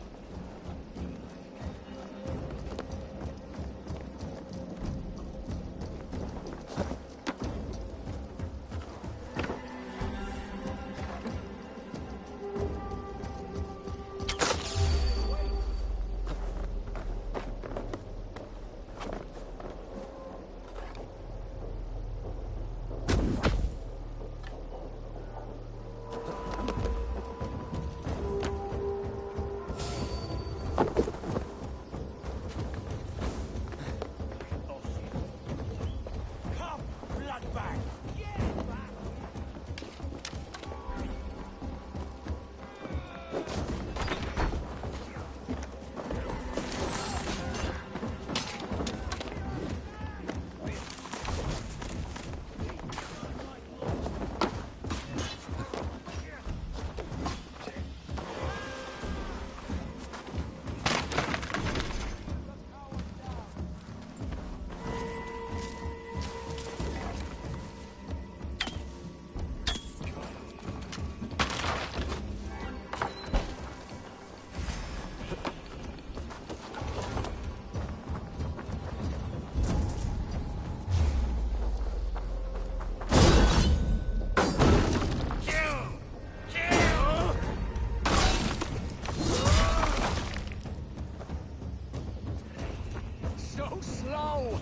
So slow!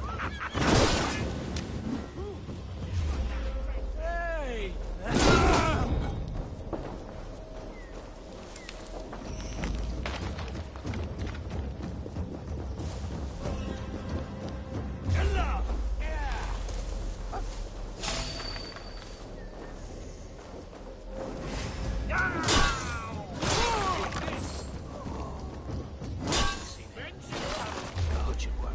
Hey! Good you work.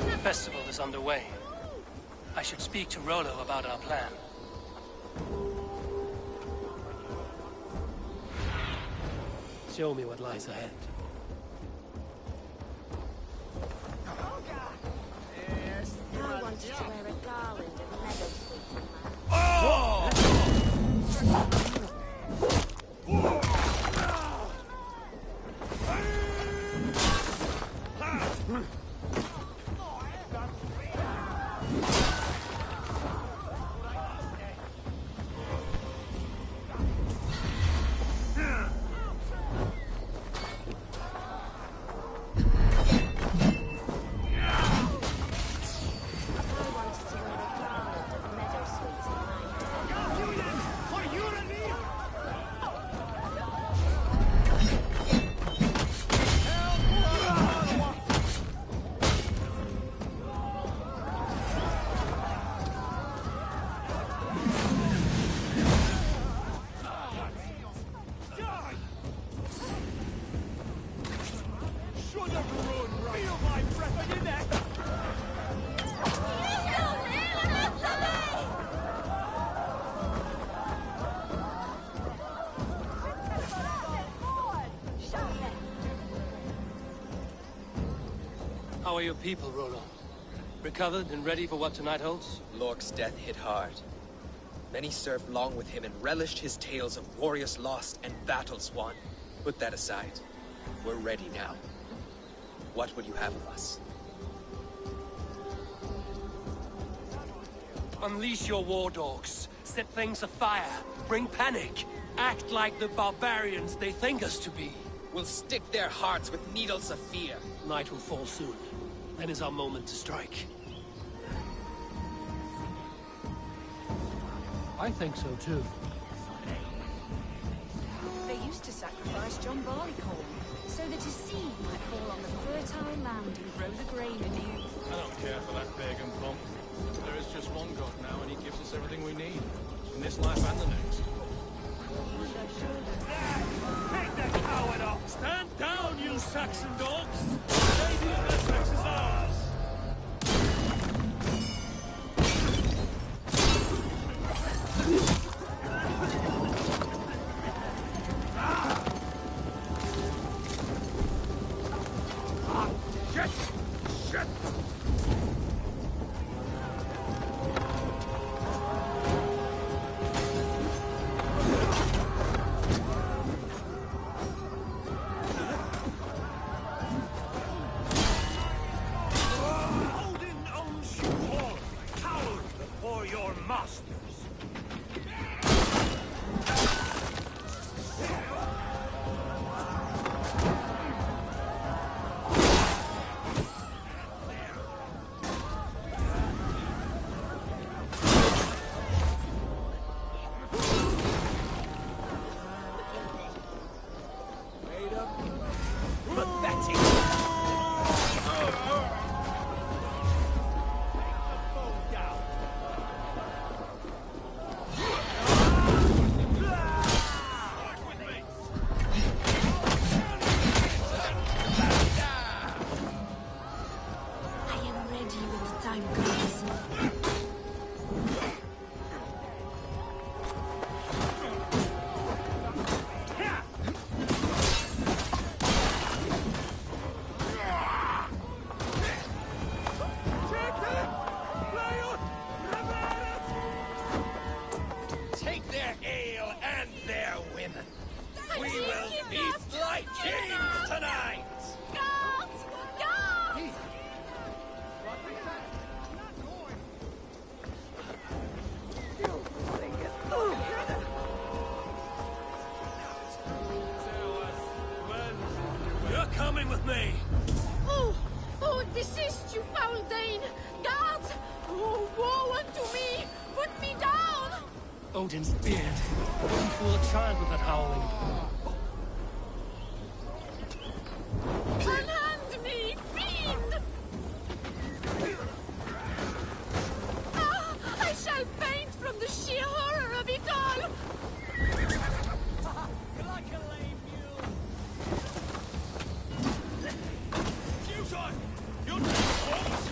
The festival is underway. I should speak to Rollo about our plan. Show me what lies ahead. I wanted to wear a garland of meadow sweet. How are your people, Rollo? Recovered and ready for what tonight holds? Lork's death hit hard. Many served long with him and relished his tales of warriors lost and battles won. Put that aside. We're ready now. What would you have of us? Unleash your war dogs. Set things afire. Bring panic. Act like the barbarians they think us to be. We'll stick their hearts with needles of fear. Night will fall soon. Then is our moment to strike. I think so too. They used to sacrifice John Barleycorn, so that his seed might fall on the fertile land and grow the grain anew. I don't care for that pagan pomp. There is just one God now, and he gives us everything we need. In this life and the next. Take that coward off! Stand down, you Saxon dogs! Lady of Essex is ours! Shit! Shit! Odin owns you all. Cower before your masters. Take their ale and their women. We will feast like kings tonight! Guards! Guards! You're coming with me! Oh! Oh, desist, you foul Dane! Guards! Oh, woe unto me! Put me down! Odin's beard. Wouldn't fool a child with that howling. Unhand me, fiend! Ah, I shall faint from the sheer horror of it all! Like a lame mule. Futon! You're not close!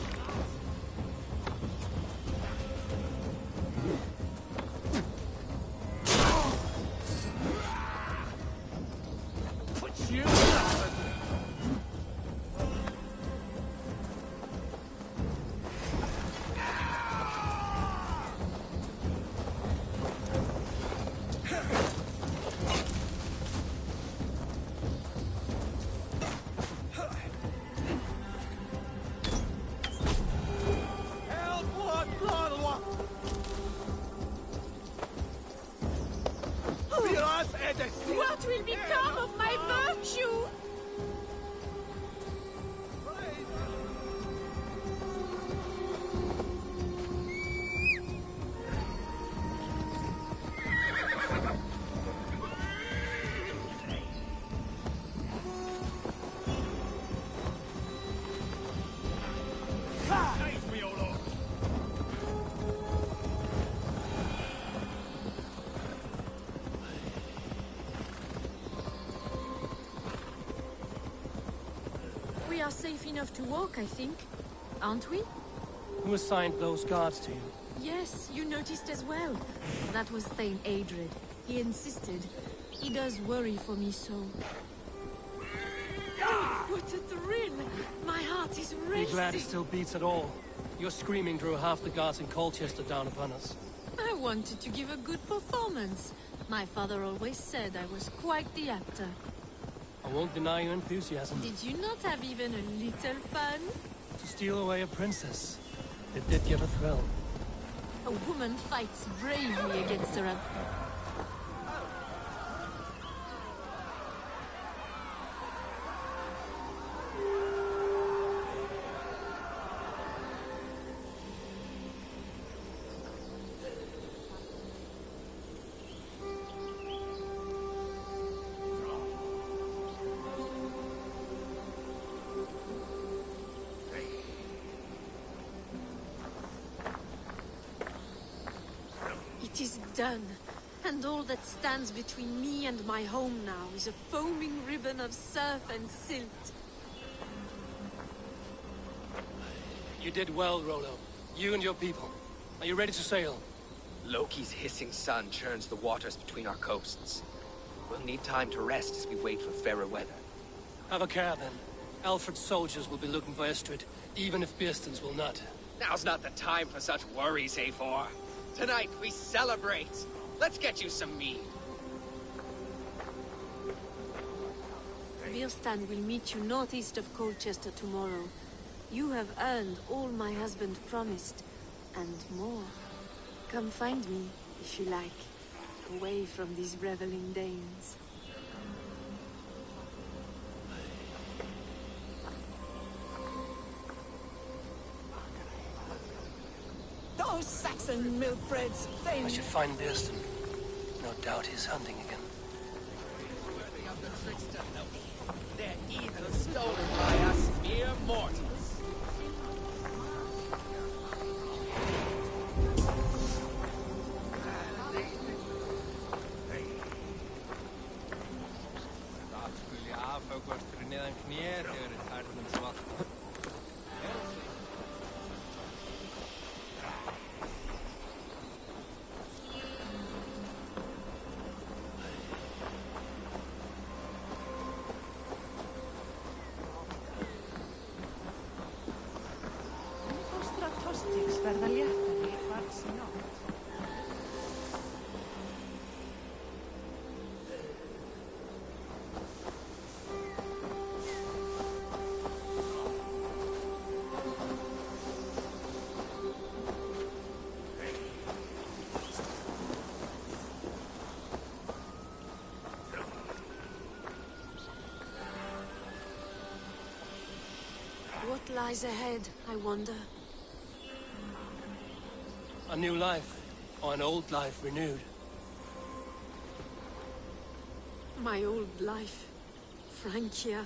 Put you down! What will become of my virtue? Save me, O Lord! We are safe enough to walk, I think. Aren't we? Who assigned those guards to you? Yes, you noticed as well. That was Thane Adred. He insisted. He does worry for me so. Oh, what a thrill! My heart is Be racing. glad it still beats at all. Your screaming drew half the guards in Colchester down upon us. I wanted to give a good performance. My father always said I was quite the actor. I won't deny your enthusiasm. Did you not have even a little fun? To steal away a princess. It did give a thrill. A woman fights bravely against her. It is done, and all that stands between me and my home now is a foaming ribbon of surf and silt. You did well, Rollo. You and your people. Are you ready to sail? Loki's hissing sun churns the waters between our coasts. We'll need time to rest as we wait for fairer weather. Have a care, then. Alfred's soldiers will be looking for Estrid, even if Birsten's will not. Now's not the time for such worries, A4. Tonight, we celebrate. Let's get you some mead. Birsten will meet you northeast of Colchester tomorrow. You have earned all my husband promised, and more. Come find me, if you like, away from these reveling Danes. Those Saxon milkbreds, they... I should find Birsten. No doubt he's hunting again. They're either stolen by us mere mortals. verða léttari hvars í nótt. What lies ahead, I wonder? A new life, or an old life renewed. My old life. Francia.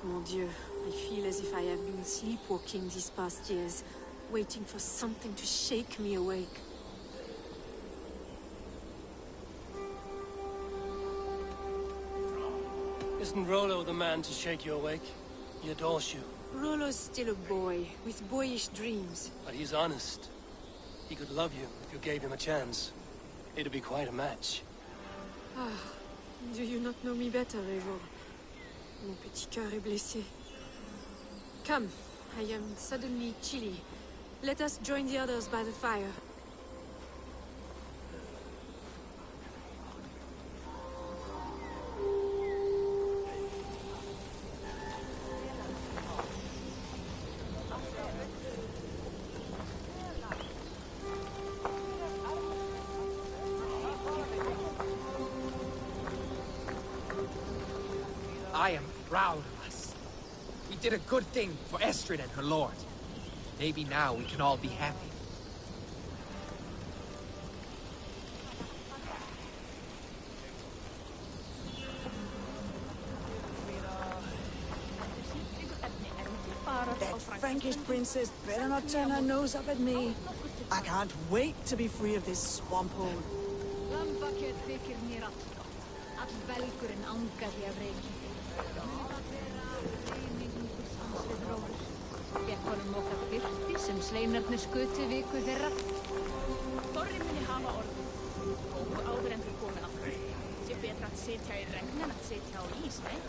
Mon Dieu, I feel as if I have been sleepwalking these past years, waiting for something to shake me awake. Isn't Rollo the man to shake you awake? He adores you. Rollo's still a boy, with boyish dreams. But he's honest. He could love you if you gave him a chance. It'd be quite a match. Ah, do you not know me better, Eivor? Mon petit cœur est blessé. Come, I am suddenly chilly. Let us join the others by the fire. I am proud of us. We did a good thing for Estrid and her lord. Maybe now we can all be happy. That Frankish princess better not turn her nose up at me. I can't wait to be free of this swamp hole. Lambakjöt þykir mér allgott. All velgurinn angaði af reiki. Gekk honum okkar byrti sem sleinarnir skutu viku þeirra. Þorri muni hafa orðið. Góðu áður en þau komin aftur. Sé betra að sitja í regn en að sitja á ís, nei?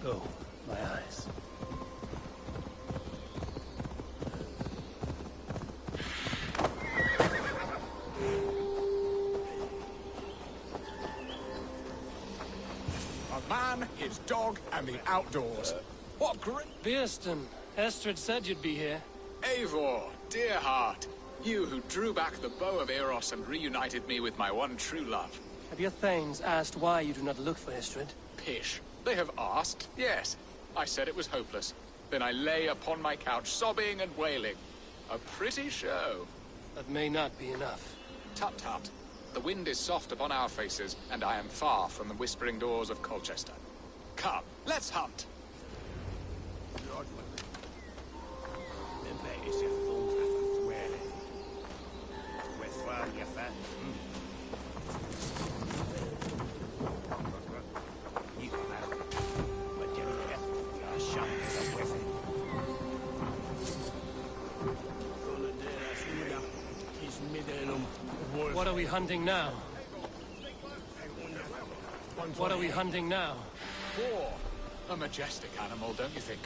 Oh, my eyes. A man, his dog, and the outdoors. What great... Beerston, Estrid said you'd be here. Eivor, dear heart. You who drew back the bow of Eros and reunited me with my one true love. Have your thanes asked why you do not look for Estrid? Pish. They have asked, yes. I said it was hopeless. Then I lay upon my couch, sobbing and wailing. A pretty show. That may not be enough. Tut-tut. The wind is soft upon our faces, and I am far from the whispering doors of Colchester. Come, let's hunt! What are we hunting now? What are we hunting now? Boar. A majestic animal, don't you think?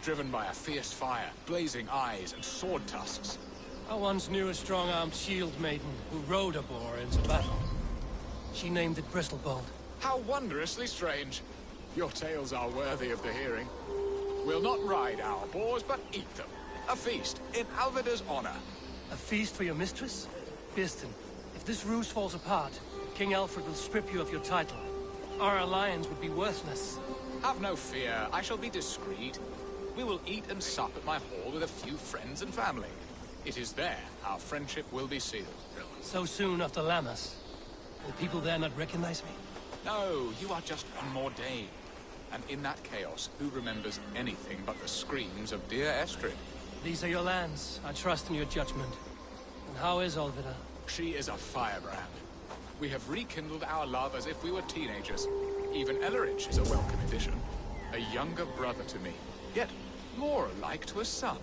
Driven by a fierce fire, blazing eyes, and sword tusks. I once knew a strong-armed shield maiden who rode a boar into battle. She named it Bristolbolt. How wondrously strange. Your tales are worthy of the hearing. We'll not ride our boars, but eat them. A feast, in Alvida's honor. A feast for your mistress? Beerston, if this ruse falls apart, King Alfred will strip you of your title. Our alliance would be worthless. Have no fear, I shall be discreet. We will eat and sup at my hall with a few friends and family. It is there our friendship will be sealed. So soon after Lammas? Will people there not recognize me? No, you are just one more day. And in that chaos, who remembers anything but the screams of dear Estrid? These are your lands. I trust in your judgment. And how is Alvida? She is a firebrand. We have rekindled our love as if we were teenagers. Even Ellerich is a welcome addition. A younger brother to me, yet more alike to a son.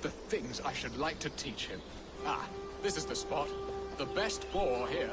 The things I should like to teach him. Ah, this is the spot. The best boar here.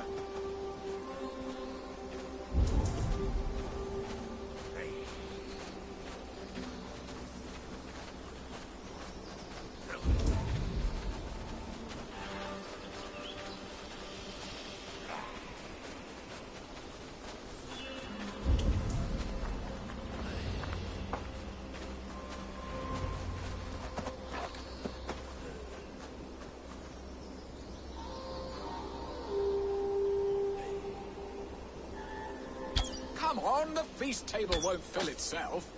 Come on, the feast table won't fill itself.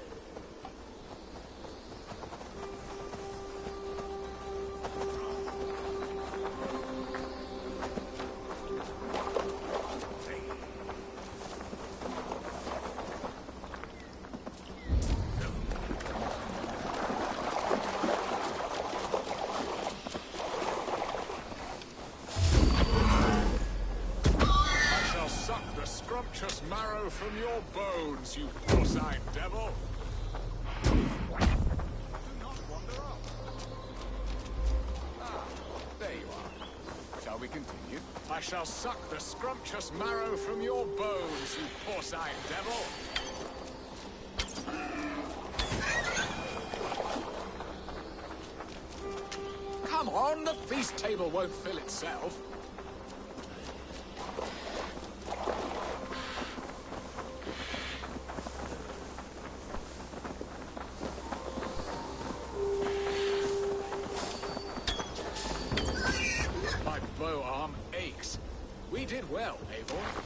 Scrumptious marrow from your bones, you porcine devil! Do not wander off. Ah, there you are. Shall we continue? I shall suck the scrumptious marrow from your bones, you porcine devil! Come on, the feast table won't fill itself. We did well, Eivor.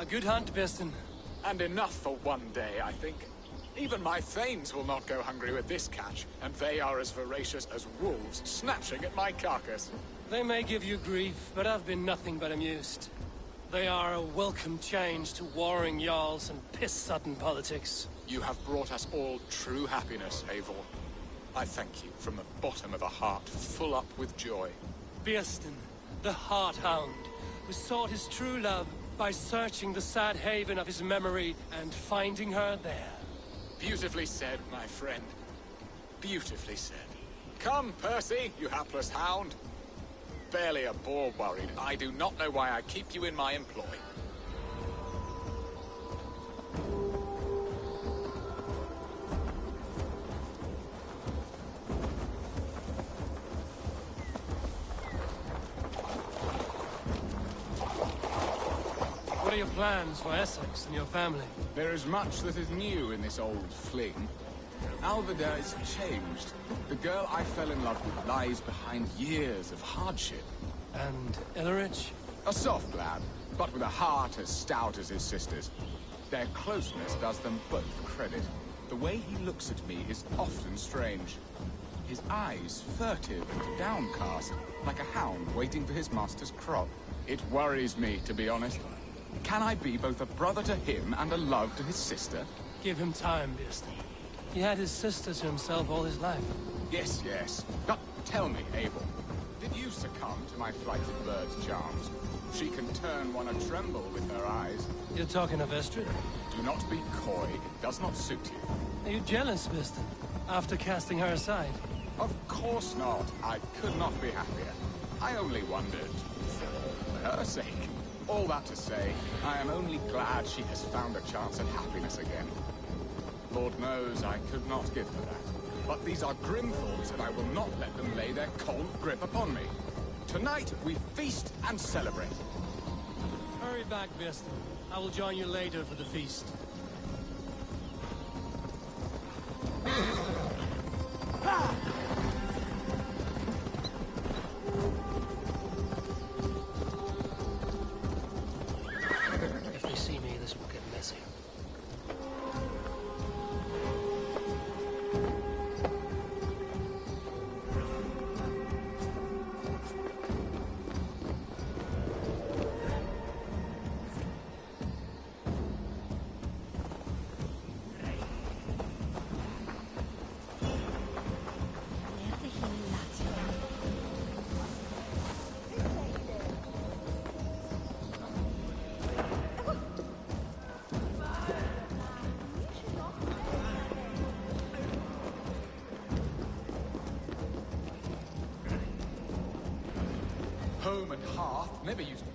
A good hunt, Biston. And enough for one day, I think. Even my thanes will not go hungry with this catch, and they are as voracious as wolves snatching at my carcass. They may give you grief, but I've been nothing but amused. They are a welcome change to warring jarls and piss-sudden politics. You have brought us all true happiness, Eivor. I thank you from the bottom of a heart full up with joy. Birsten, the Heart Hound, who sought his true love by searching the sad haven of his memory and finding her there. Beautifully said, my friend. Beautifully said. Come, Percy, you hapless hound. Barely a boar worried. I do not know why I keep you in my employ. What are your plans for Essex and your family? There is much that is new in this old fling. Alvida is changed. The girl I fell in love with lies behind years of hardship. And Illerich? A soft lad, but with a heart as stout as his sister's. Their closeness does them both credit. The way he looks at me is often strange. His eyes furtive and downcast, like a hound waiting for his master's crop. It worries me, to be honest. Can I be both a brother to him and a love to his sister? Give him time, Birsten. He had his sister to himself all his life. Yes, yes. But tell me, Abel, did you succumb to my flighted bird's charms? She can turn one a tremble with her eyes. You're talking of Estrid? Do not be coy. It does not suit you. Are you jealous, Birsten, after casting her aside? Of course not. I could not be happier. I only wondered, for her sake. All that to say, I am only glad she has found a chance at happiness again. Lord knows I could not give her that. But these are grim thoughts, and I will not let them lay their cold grip upon me. Tonight, we feast and celebrate. Hurry back, Birsten. I will join you later for the feast. If they see me, this will get messy. Home and hearth never used to...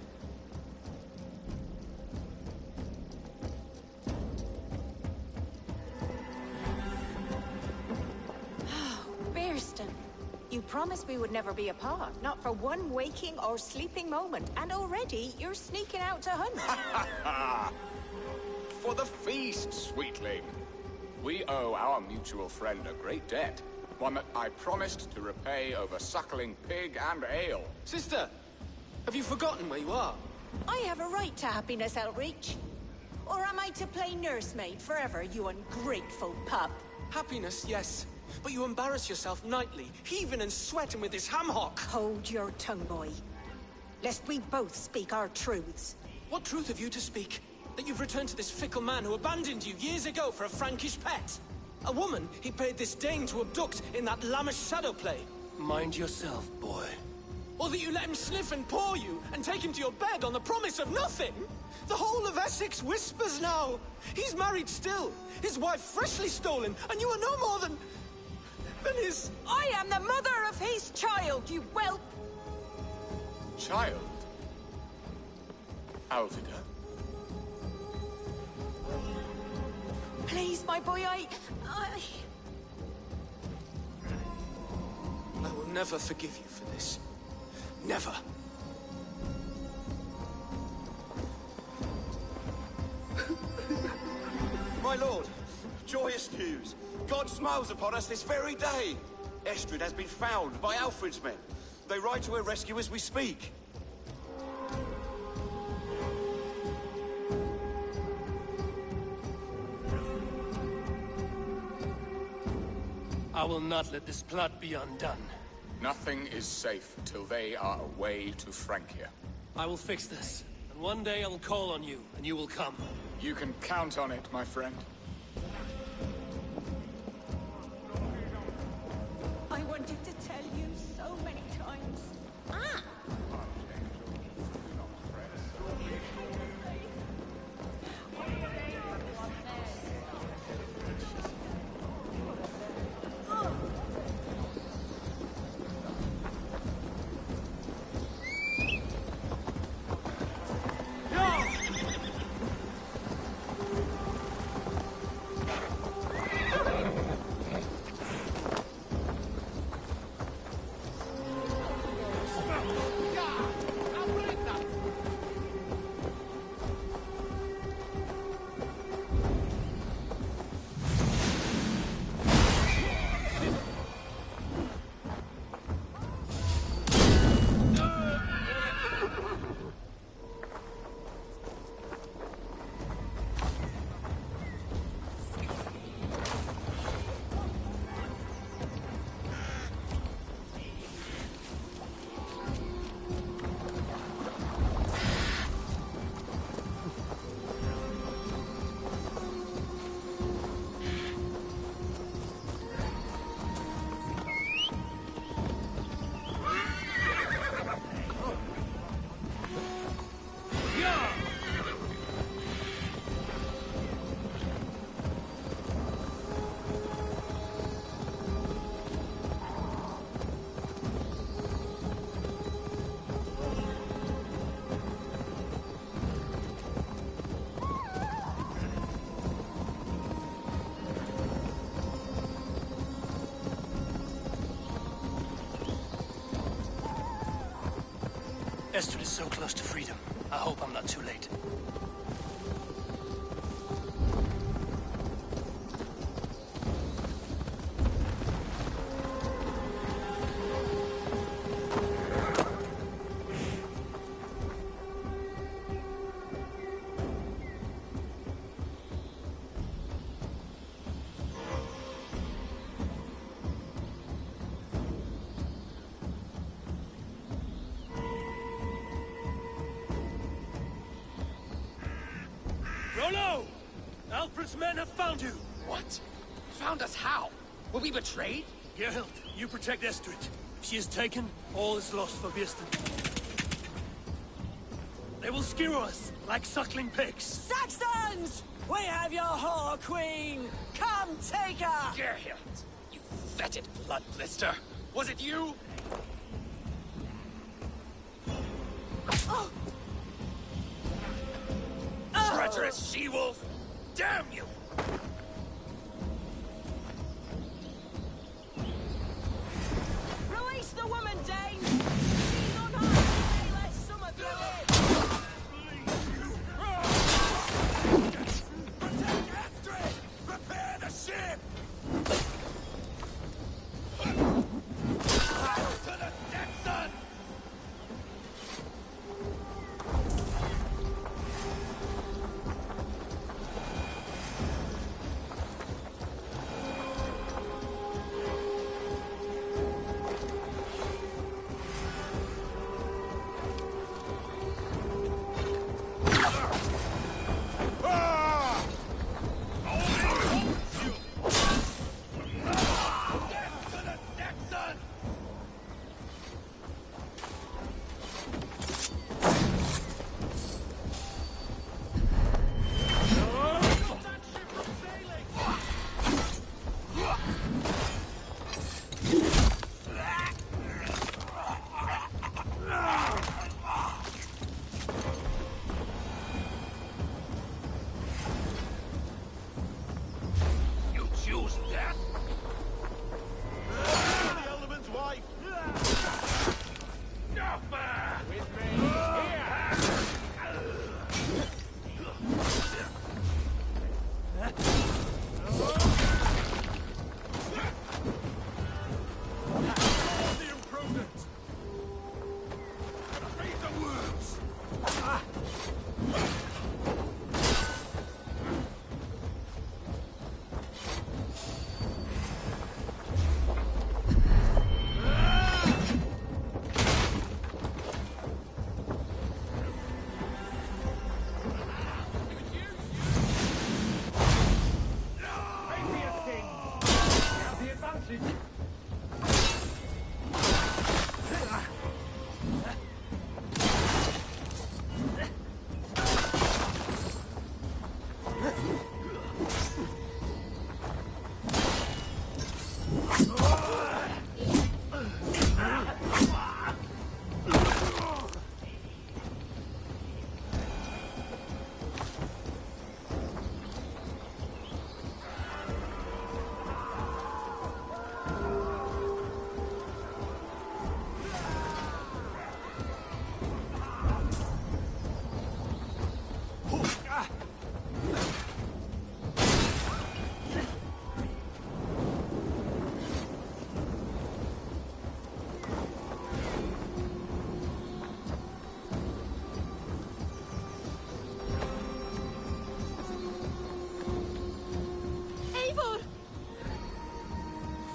Birsten, you promised we would never be apart, not for one waking or sleeping moment, and already you're sneaking out to hunt. For the feast, sweetling. We owe our mutual friend a great debt. One that I promised to repay over suckling pig and ale. Sister, have you forgotten where you are? I have a right to happiness, Elreach. Or am I to play nursemaid forever, you ungrateful pup? Happiness, yes. But you embarrass yourself nightly, heaving and sweating with this ham hock. Hold your tongue, boy. Lest we both speak our truths. What truth have you to speak? That you've returned to this fickle man who abandoned you years ago for a Frankish pet? A woman he paid this Dane to abduct in that lammish shadow play? Mind yourself, boy. Or that you let him sniff and paw you, and take him to your bed on the promise of nothing? The whole of Essex whispers now. He's married still, his wife freshly stolen, and you are no more than his... I am the mother of his child, you whelp! Child? Alvida? Please, my boy, I will never forgive you for this. Never. My lord, joyous news. God smiles upon us this very day. Estrid has been found by Alfred's men. They ride to her rescue as we speak. I will not let this plot be undone. Nothing is safe till they are away to Francia. I will fix this, and one day I will call on you, and you will come. You can count on it, my friend. I wanted to tell you so many times. Ah! Estrid is so close to freedom. I hope I'm not too late. Rollo! Alfred's men have found you! What? Found us how? Were we betrayed? Gerhild, you protect Estrid. If she is taken, all is lost for Birsten. They will skewer us like suckling pigs. Saxons! We have your whore queen! Come take her! Gerhild, you fetid blood blister! Was it you? Oh. Treacherous she-wolf! Damn you! Release the woman, Dane! She's on her way, let some of you in! Protect Astrid! Prepare the ship! To the Saxon!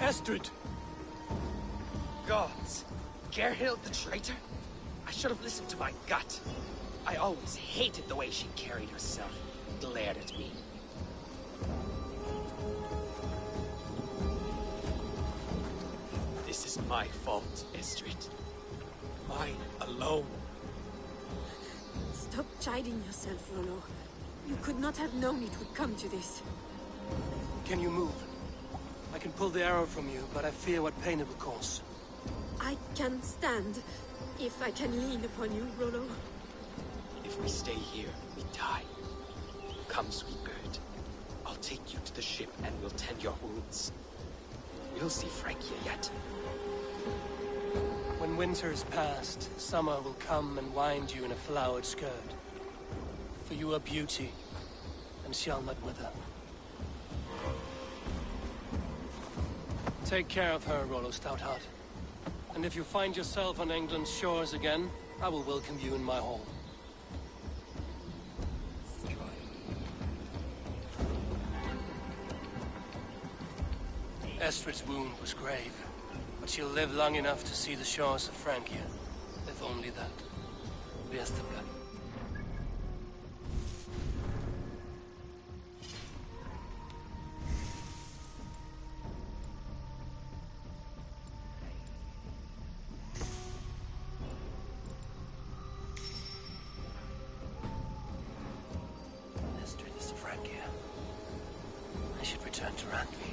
Estrid! Gods! Gerhild the traitor? I should have listened to my gut. I always hated the way she carried herself, glared at me. This is my fault, Estrid. Mine alone. Stop chiding yourself, Rollo. You could not have known it would come to this. Can you move? I can pull the arrow from you, but I fear what pain it will cause. I can stand, if I can lean upon you, Rollo. If we stay here, we die. Come, sweet bird. I'll take you to the ship and we'll tend your wounds. We'll see Frankia yet. When winter is past, summer will come and wind you in a flowered skirt. For you are beauty, and shall not wither. Take care of her, Rollo Stoutheart. And if you find yourself on England's shores again, I will welcome you in my hall. Estrid's wound was grave, but she'll live long enough to see the shores of Francia. If only that. Best of luck. Estrid is Francia. I should return to Randvi.